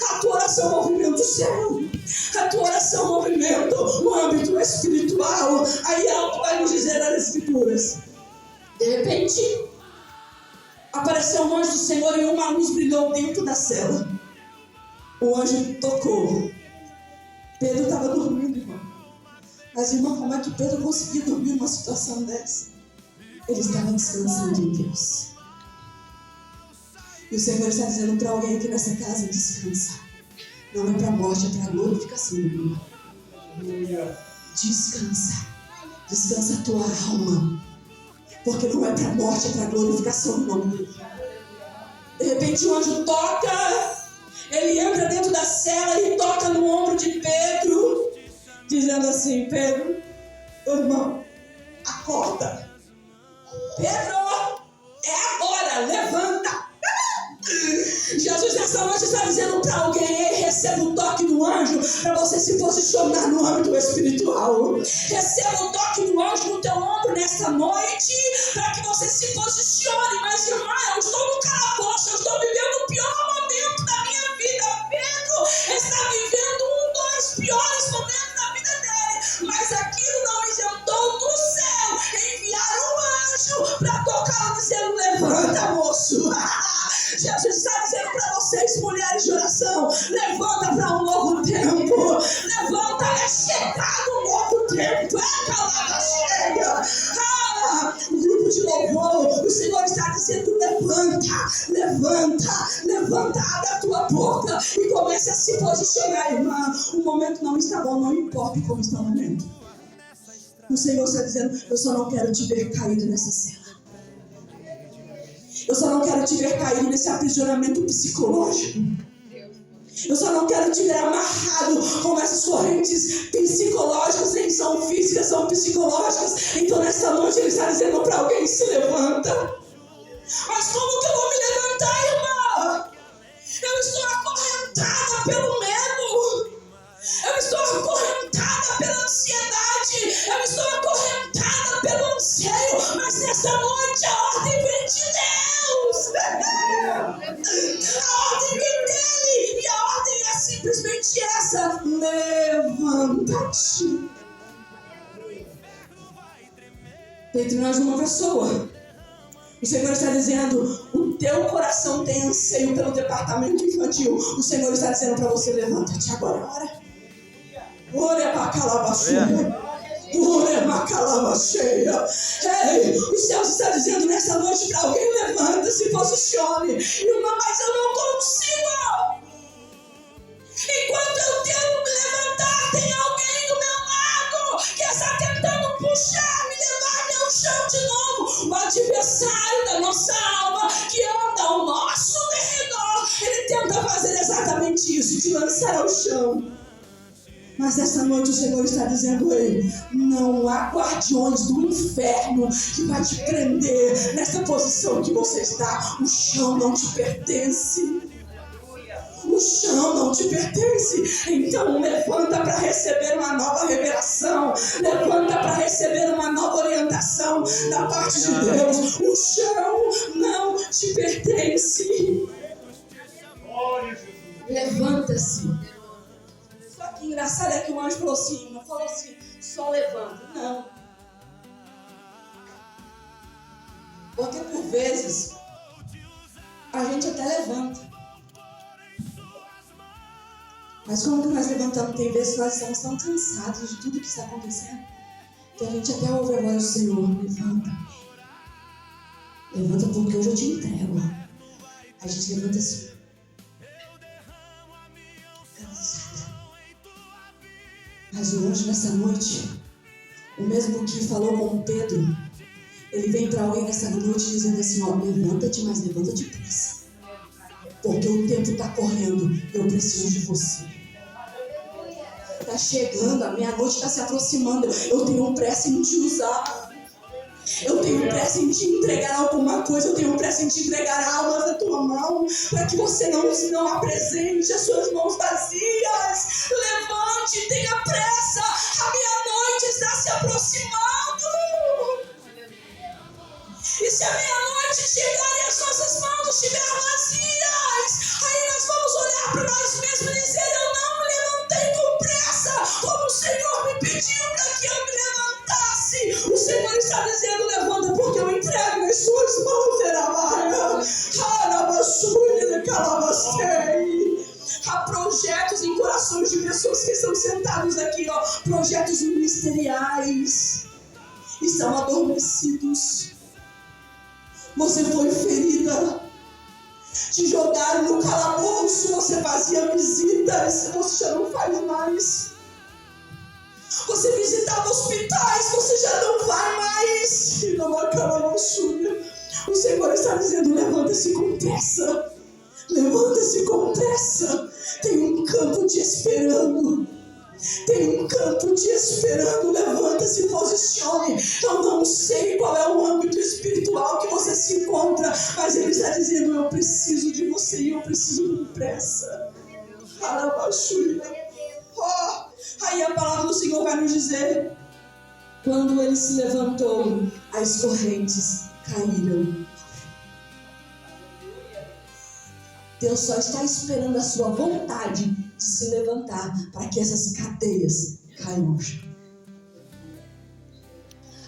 A tua oração movimenta o céu. A tua oração movimenta o âmbito espiritual. Aí algo vai nos dizer nas escrituras: de repente apareceu um anjo do Senhor e uma luz brilhou dentro da cela. O anjo tocou. Pedro estava dormindo, irmão. Mas, irmão, como é que Pedro conseguia dormir numa situação dessa? Ele estava descansando em Deus. E o Senhor está dizendo para alguém aqui nessa casa: descansa. Não é para a morte, é para a glorificação do nome. Descansa. Descansa a tua alma. Porque não é para a morte, é para a glorificação do nome dele. De repente o anjo toca. Ele entra dentro da cela e toca no ombro de Pedro, dizendo assim: Pedro, irmão, acorda. Pedro, é agora, levanta. Jesus nessa noite está dizendo para alguém: receba o toque do anjo para você se posicionar no âmbito espiritual. Receba o toque do anjo no teu ombro nessa noite para que você se posicione. Mas, irmã, eu estou no calabouço, eu estou vivendo o pior momento da minha vida. Pedro está vivendo um dos piores momentos da vida dele, mas aquilo não isentou do céu enviar um anjo para tocar dizendo: levanta, moço. Jesus está dizendo para vocês, mulheres de oração: levanta para um novo tempo. Levanta, é chegado um novo tempo. É calada cheia. O grupo de louvor, o Senhor está dizendo: levanta, levanta, levanta, abre a tua boca e está bom, não importa como está o momento. O Senhor está dizendo: eu só não quero te ver caído nessa cela. Eu só não quero te ver caído nesse aprisionamento psicológico. Eu só não quero te ver amarrado com essas correntes psicológicas, nem são físicas, são psicológicas. Então nessa noite Ele está dizendo para alguém: se levanta. Mas como que eu vou me levantar, irmã? Eu estou acorrentada pelo medo. Eu estou acorrentada pela ansiedade. Eu estou acorrentada pelo anseio. Mas nessa noite a ordem vem de Deus. A ordem vem dele. E a ordem é simplesmente essa: levanta-te. Dentre nós uma pessoa. O Senhor está dizendo: o teu coração tem anseio pelo departamento infantil. O Senhor está dizendo para você: levanta-te agora. Ora bacalabaxuia. Ora bacalabaxeia. Ei, o céu está dizendo nessa noite para alguém: levanta-se, posicione. Irmã, mas eu não consigo. Enquanto eu tento me levantar, tem alguém do meu lado que está tentando puxar, me levar ao chão de novo. O adversário da nossa alma, que anda ao nosso derredor, ele tenta fazer exatamente isso, te lançar ao chão. Mas essa noite o Senhor está dizendo: ei, não há guardiões do inferno que vai te prender nessa posição que você está. O chão não te pertence. O chão não te pertence. Então levanta para receber uma nova revelação. Levanta para receber uma nova orientação da parte de Deus. O chão não te pertence. Levanta-se. Só que engraçado é que o anjo falou assim: não falou assim, só levanta. Não. Porque por vezes a gente até levanta. Mas como que nós levantamos? Tem vezes que nós estamos tão cansados de tudo que está acontecendo que a gente até ouve a voz do Senhor: levanta. Levanta, porque hoje eu te entrego. A gente levanta assim, cansada. Mas o anjo nessa noite, o mesmo que falou com Pedro, ele vem para alguém nessa noite dizendo assim: ó, levanta-te, mas levanta depressa. Porque o tempo está correndo, eu preciso de você. Está chegando, a meia-noite está se aproximando. Eu tenho pressa em te usar. Eu tenho pressa em te entregar alguma coisa. Eu tenho pressa em te entregar almas da tua mão, para que você não apresente as suas mãos vazias. Levante, tenha pressa. A meia-noite está se aproximando. E se a meia-noite chegar e as nossas mãos estiverem vazias, aí nós vamos olhar para nós mesmos e dizer: eu não me levantei com pressa, como o Senhor me pediu para que eu me levantasse. O Senhor está dizendo: levanta, porque eu entrego nas suas mãos. Há projetos em corações de pessoas que estão sentados aqui, ó, projetos ministeriais, estão adormecidos. Você foi ferida, te jogaram no calabouço, você fazia visitas, você já não faz mais. Você visitava hospitais, você já não vai mais. O Senhor está dizendo: levanta-se com pressa. Levanta-se com pressa. Tem um campo te esperando. Tem um campo te esperando. Levanta-se, posicione. Eu não sei qual é o âmbito espiritual que você se encontra, mas Ele está dizendo: eu preciso de você e eu preciso com pressa. Aí a palavra do Senhor vai nos dizer: quando Ele se levantou, as correntes caíram. Deus só está esperando a sua vontade de se levantar para que essas cadeias caiam.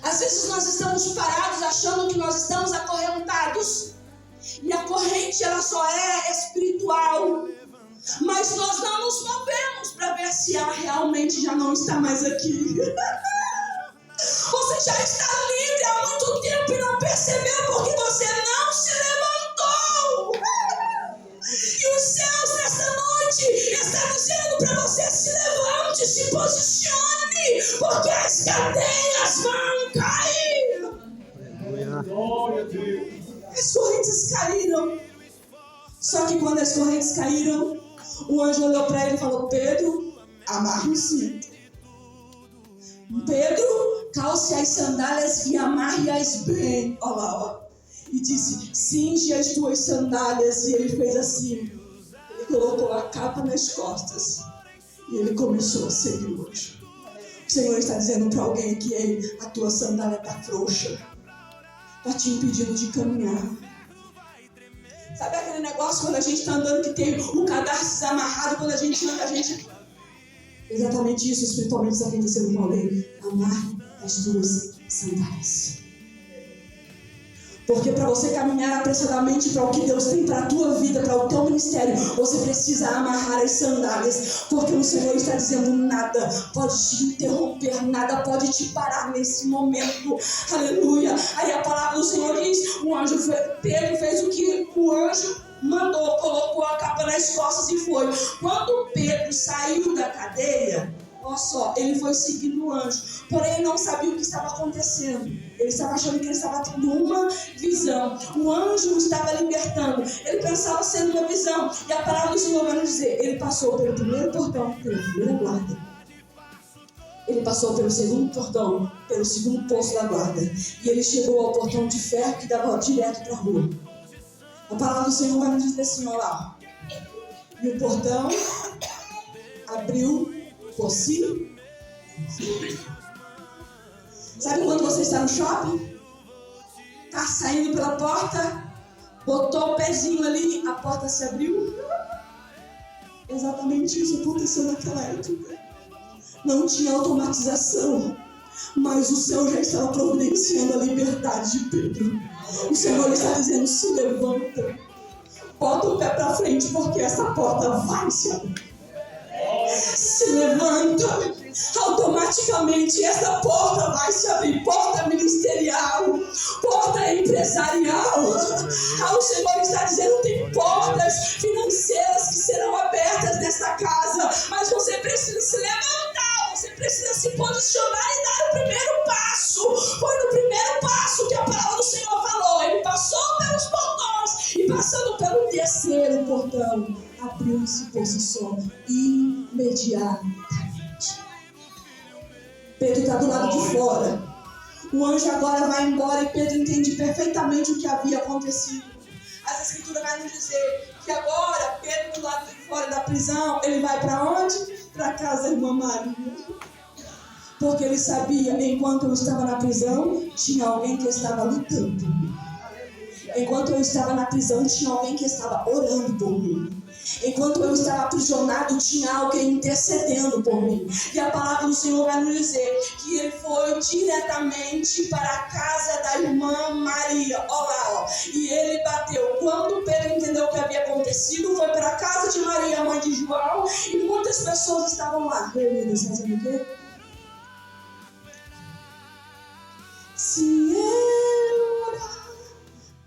Às vezes nós estamos parados achando que nós estamos acorrentados. E a corrente ela só é espiritual. Mas nós não nos movemos para ver se ela realmente já não está mais aqui. Você já está livre há muito tempo e não percebeu porque você não se levantou. E os céus nesta noite estão dizendo para você: se levante, se posicione. As correntes caíram. Só que quando as correntes caíram, o anjo olhou para ele e falou: Pedro, amarre o cinto. Pedro, calce as sandálias e amarre-as bem. Olha lá, ó. E disse: cinge as tuas sandálias. E ele fez assim. Ele colocou a capa nas costas. E ele começou a seguir o anjo. O Senhor está dizendo para alguém que: ei, a tua sandália está frouxa. Está te impedindo de caminhar. Sabe aquele negócio quando a gente está andando que tem o cadarço desamarrado? Quando a gente anda, a gente... Exatamente isso espiritualmente está acontecendo com alguém. Amarre as tuas sandálias. Porque para você caminhar apressadamente para o que Deus tem para a tua vida, para o teu ministério, você precisa amarrar as sandálias. Porque o Senhor está dizendo: nada pode te interromper, nada pode te parar nesse momento. Aleluia. Aí a palavra do Senhor diz: Pedro fez o que o anjo mandou, colocou a capa nas costas e foi. Quando Pedro saiu da cadeia, olha só, ele foi seguindo o anjo. Porém, ele não sabia o que estava acontecendo. Ele estava achando que ele estava tendo uma visão. O anjo o estava libertando. Ele pensava ser uma visão. E a palavra do Senhor vai nos dizer: ele passou pelo primeiro portão, pela primeira guarda. Ele passou pelo segundo portão, pelo segundo posto da guarda. E ele chegou ao portão de ferro que dava direto para a rua. A palavra do Senhor vai nos dizer assim: olha lá. E o portão abriu por si. Sabe quando você está no shopping? Está saindo pela porta, botou o pezinho ali, a porta se abriu. Exatamente isso aconteceu naquela época. Não tinha automatização, mas o céu já estava providenciando a liberdade de Pedro. O Senhor está dizendo: se levanta, bota o pé para frente, porque essa porta vai se abrir. Se levanta, automaticamente essa porta vai se abrir. Porta ministerial, porta empresarial. O Senhor está dizendo: tem portas financeiras que serão abertas nesta casa, mas você precisa se levantar, você precisa se posicionar e dar o primeiro passo. Foi no primeiro passo que a palavra do Senhor falou. Ele passou pelos portões e passando pelo terceiro portão, abriu e se posicionou imediatamente. Pedro está do lado de fora. O anjo agora vai embora e Pedro entende perfeitamente o que havia acontecido. As escrituras vai nos dizer que agora Pedro do lado de fora da prisão, ele vai para onde? Para casa da irmã Maria. Porque ele sabia, enquanto eu estava na prisão, tinha alguém que estava lutando por mim. Enquanto eu estava na prisão, tinha alguém que estava orando por mim. Enquanto eu estava aprisionado, tinha alguém intercedendo por mim. E a palavra do Senhor vai nos dizer que ele foi diretamente para a casa da irmã Maria. Olha lá, ó. E ele bateu. Quando Pedro entendeu o que havia acontecido, foi para a casa de Maria, mãe de João, e muitas pessoas estavam lá reunidas, fazendo o quê? Se ele orar,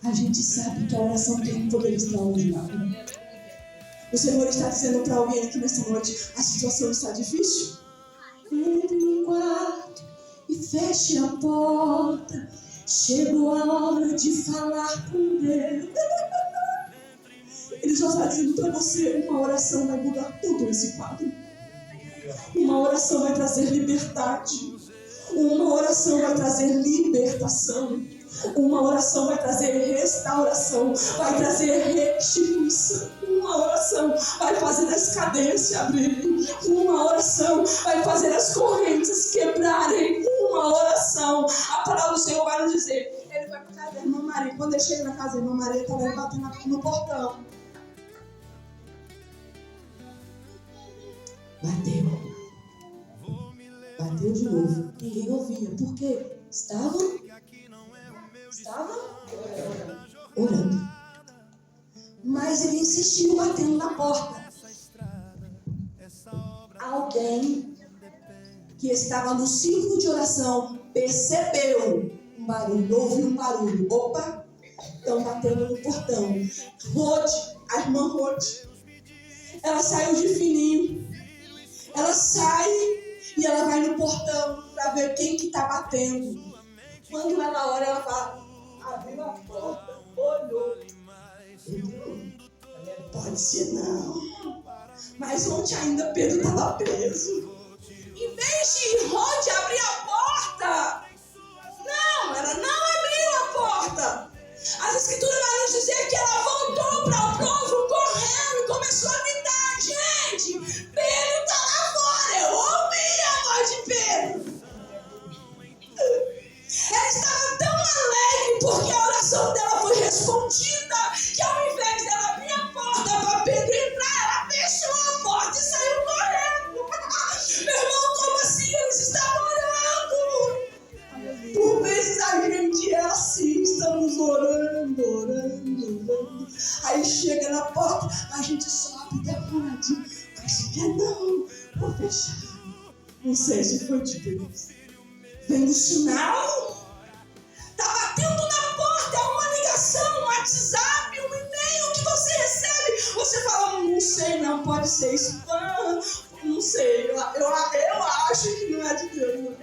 a gente sabe que a oração tem um poder extraordinário. O Senhor está dizendo para alguém aqui nesta noite: a situação está difícil. Entre no quarto e feche a porta. Chegou a hora de falar com Deus. Ele já está dizendo para você: uma oração vai mudar todo esse quadro. Uma oração vai trazer liberdade. Uma oração vai trazer libertação. Uma oração vai trazer restauração, vai trazer restituição. Uma oração vai fazer as cadeias se abrirem. Uma oração vai fazer as correntes quebrarem. Uma oração. A palavra do Senhor vai nos dizer: ele vai para a casa da irmã Maria. Quando ele chega na casa da irmã Maria, estava ele batendo no portão. Bateu de novo. Ninguém ouvia. Por quê? Estava orando. Mas ele insistiu batendo na porta. Alguém que estava no círculo de oração percebeu um barulho, ouviu um barulho. Opa, estão batendo no portão. Rode, a irmã Rode, ela saiu de fininho. Ela sai e ela vai no portão para ver quem que está batendo. Quando ela ora, ela fala: abriu a dizer não. Mas ontem ainda Pedro estava preso. Em vez de Rode abrir a porta, não, ela não abriu a porta. As escrituras vão nos dizer que ela voltou para o povo correndo e começou a gritar: gente, Pedro está lá fora. Eu ouvi a voz de Pedro. Ela estava tão alegre porque a oração dela foi respondida, que ao invés dela abrir a porta para Pedro entrar, ela fechou a porta e saiu correndo. Meu irmão, como assim? Eles estavam orando. Por vezes a gente é assim, estamos orando. Aí chega na porta, a gente sobe demoradinho. Mas se quer não, vou fechar. Não sei se foi de Deus. Vem o sinal. Tá batendo na porta, é uma ligação, um WhatsApp, um e-mail que você recebe. Você fala: não sei, não, pode ser spam, não sei, eu acho que não é de Deus. Não.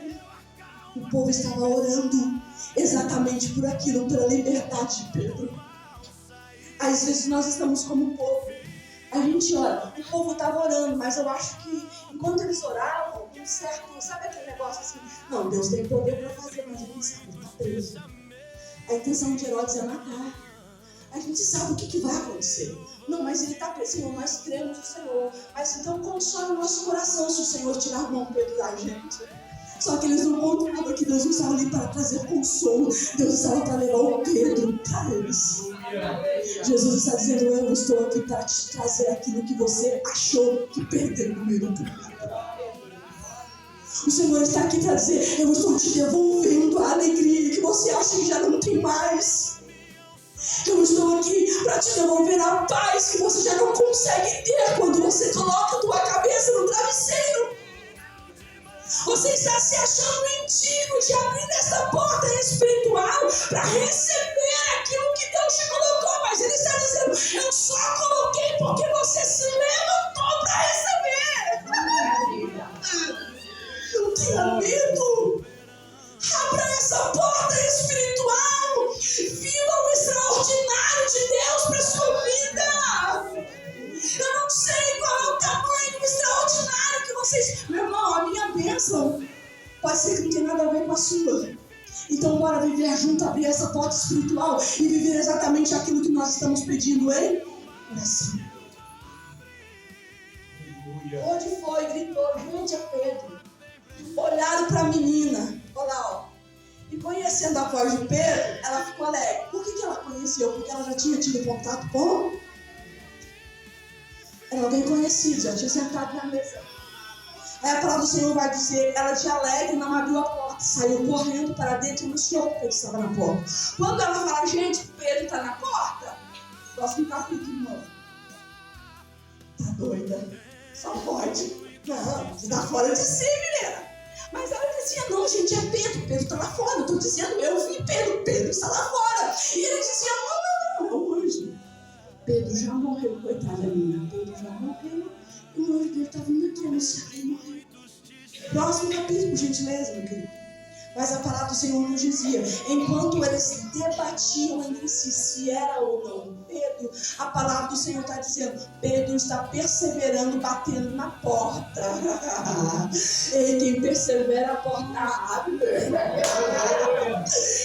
O povo estava orando exatamente por aquilo, pela liberdade de Pedro. Às vezes nós estamos como o povo. A gente ora, o povo estava orando, mas eu acho que enquanto eles oravam, um certo, sabe aquele negócio assim, não, Deus tem poder para fazer, mas a gente sabe que está preso. A intenção de Herodes é matar. A gente sabe o que vai acontecer. Não, mas ele está preso, Senhor, nós cremos no Senhor. Mas então console o nosso coração se o Senhor tirar a mão Pedro da gente. Só que eles não contavam que Deus não estava ali para trazer consolo. Deus estava para levar o Pedro para eles. Jesus está dizendo: eu estou aqui para te trazer aquilo que você achou que perdeu no meio do caminho. O Senhor está aqui para dizer: eu estou te devolvendo a alegria que você acha que já não tem mais. Eu estou aqui para te devolver a paz que você já não consegue ter quando você coloca a tua cabeça no travesseiro. Você está se achando indigno de abrir essa porta espiritual para receber aquilo que Deus te colocou, mas Ele está dizendo: eu só coloquei porque você se levantou para receber. Não tenha medo. Abra essa porta espiritual. Viva o extraordinário de Deus para sua vida. Eu não sei qual é o tamanho do extraordinário que vocês... Meu irmão, a minha bênção pode ser que não tenha nada a ver com a sua. Então bora viver junto, abrir essa porta espiritual e viver exatamente aquilo que nós estamos pedindo em oração. Onde foi? Gritou: gente, é Pedro. Olharam para a menina. Olha lá, ó. E conhecendo a voz de Pedro, ela ficou alegre. Por que ela conheceu? Porque ela já tinha tido contato com... Era alguém conhecido, já tinha sentado na mesa. Aí a palavra do Senhor vai dizer: ela de alegre não abriu a porta, saiu correndo para dentro e anunciou que Pedro estava na porta. Quando ela fala: gente, Pedro está na porta, próximo capítulo, irmão. Tá doida? Só pode. Não, você está fora de si, menina. Mas ela dizia: não, gente, é Pedro, Pedro está lá fora. Eu estou dizendo, eu vi Pedro, Pedro está lá fora. E ele dizia: não, é um anjo. Pedro já morreu, coitada minha. Pedro já morreu. E o anjo dele está vindo aqui anunciar que ele morreu. Próximo capítulo, por gentileza, meu querido. Mas a palavra do Senhor nos dizia: enquanto eles debatiam entre si se era ou não Pedro, a palavra do Senhor está dizendo: Pedro está perseverando, batendo na porta. E quem persevera, a porta abre.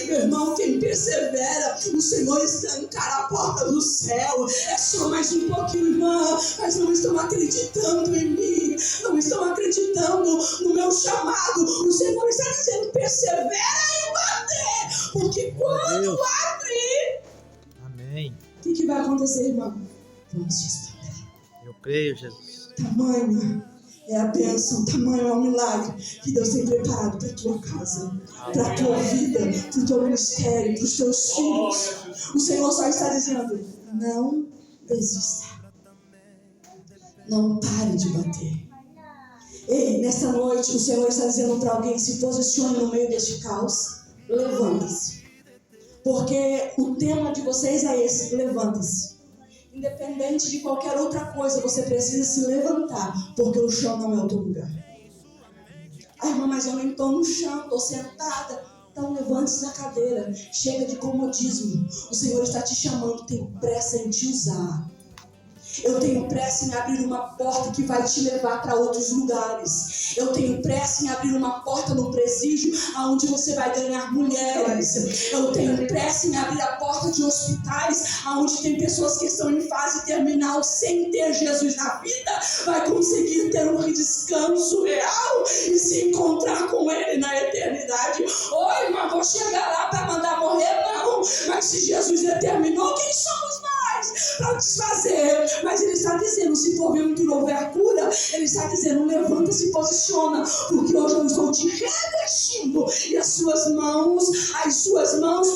Meu irmão, quem persevera, o Senhor escancara a porta do céu. É só mais um pouquinho, irmão. Mas não estão acreditando em mim, não estão acreditando no meu chamado. O Senhor está dizendo: persevera em bater, porque quando abrir, Amém. o que vai acontecer, irmão? Vamos responder. Eu creio, Jesus. Tamanho é a bênção, tamanho é o milagre que Deus tem preparado para a tua casa, para a tua vida, para o teu ministério, para os teus filhos. O Senhor só está dizendo: não desista, não pare de bater. Ei, nesta noite o Senhor está dizendo para alguém: se posicione no meio deste caos, levanta-se. Porque o tema de vocês é esse: levanta-se. Independente de qualquer outra coisa, você precisa se levantar, porque o chão não é o teu lugar. Ah, irmã, mas eu nem estou no chão, estou sentada. Então levante-se da cadeira, chega de comodismo. O Senhor está te chamando, tem pressa em te usar. Eu tenho pressa em abrir uma porta que vai te levar para outros lugares. Eu tenho pressa em abrir uma porta no presídio aonde você vai ganhar mulheres. Eu tenho pressa em abrir a porta de hospitais aonde tem pessoas que estão em fase terminal sem ter Jesus na vida, vai conseguir ter um descanso real e se encontrar com Ele na eternidade. Oi, mas vou chegar lá para mandar morrer? Não. Mas se Jesus determinou, quem somos nós para desfazer? Mas Ele está dizendo, se porventura houver cura, Ele está dizendo, levanta, se posiciona, porque hoje eu estou te revestindo. E as suas mãos,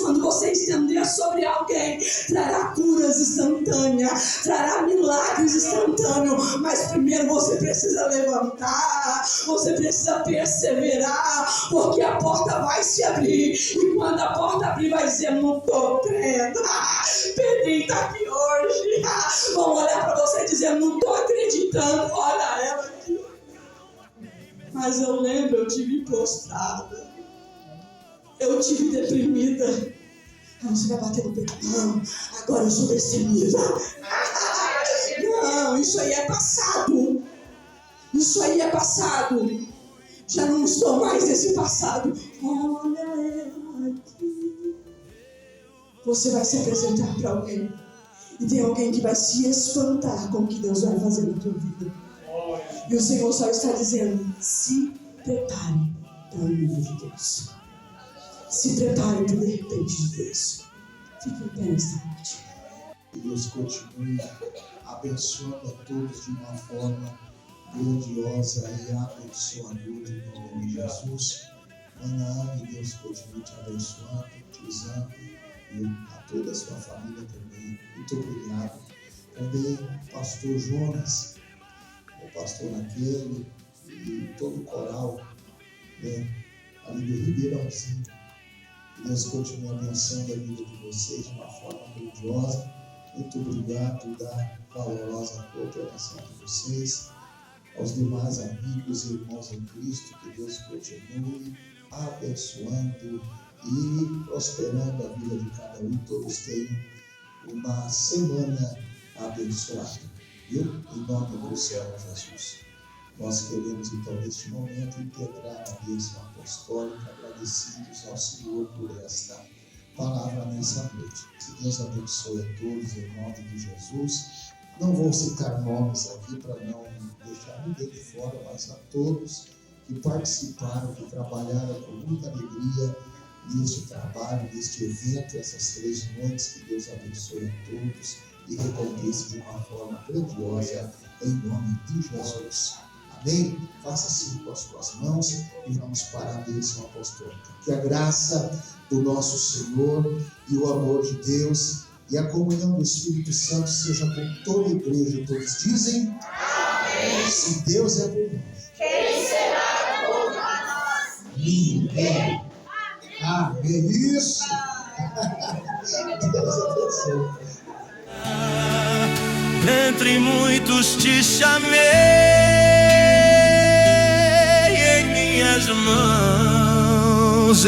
quando você estender sobre alguém, trará curas instantâneas, trará milagres instantâneos. Mas primeiro você precisa levantar, você precisa perseverar, porque a porta vai se abrir. E quando a porta abrir, vai dizer, não estou crendo. Pedrinho está aqui hoje. Vão olhar para você e dizer, não estou acreditando. Olha ela aqui. Mas eu lembro, eu tive prostrada. Eu tive deprimida. Não, você vai bater no peito. Não, agora eu sou destemida. Não, isso aí é passado. Isso aí é passado. Já não estou mais nesse passado. Olha ela aqui. Você vai se apresentar para alguém. E tem alguém que vai se espantar com o que Deus vai fazer na tua vida. E o Senhor só está dizendo, se prepare para o nível de Deus. Se prepare para o de repente de Deus. Fique em pé nesta noite. Que Deus continue abençoando a todos de uma forma grandiosa e abençoadora em nome de Jesus. Ana, que Deus continue te abençoando, te usando, e a toda a sua família também. Muito obrigado. Também o pastor Jonas, o pastor Naquele e todo o coral, ali do Ribeirãozinho. Que Deus continue abençoando a vida de vocês de uma forma grandiosa. Muito obrigado da valorosa cooperação de vocês. Aos demais amigos e irmãos em Cristo, que Deus continue abençoando e prosperando a vida de cada um. Todos tenham uma semana abençoada. Viu? Em nome do Senhor Jesus. Nós queremos então neste momento integrar a bênção apostólica, agradecidos ao Senhor por esta palavra nessa noite. Que Deus abençoe a todos em nome de Jesus. Não vou citar nomes aqui para não deixar ninguém de fora, mas a todos que participaram, que trabalharam com muita alegria neste trabalho, neste evento, essas 3 noites. Que Deus abençoe a todos e recompense de uma forma grandiosa em nome de Jesus. Amém? Faça assim com as tuas mãos e vamos para a bênção apostólica. Que a graça do nosso Senhor e o amor de Deus e a comunhão do Espírito Santo seja com toda a igreja. Todos dizem: amém. Se Deus é por nós, quem será contra nós? Ninguém. Amém. Isso. Deus abençoe. Entre muitos te chamei em minhas mãos.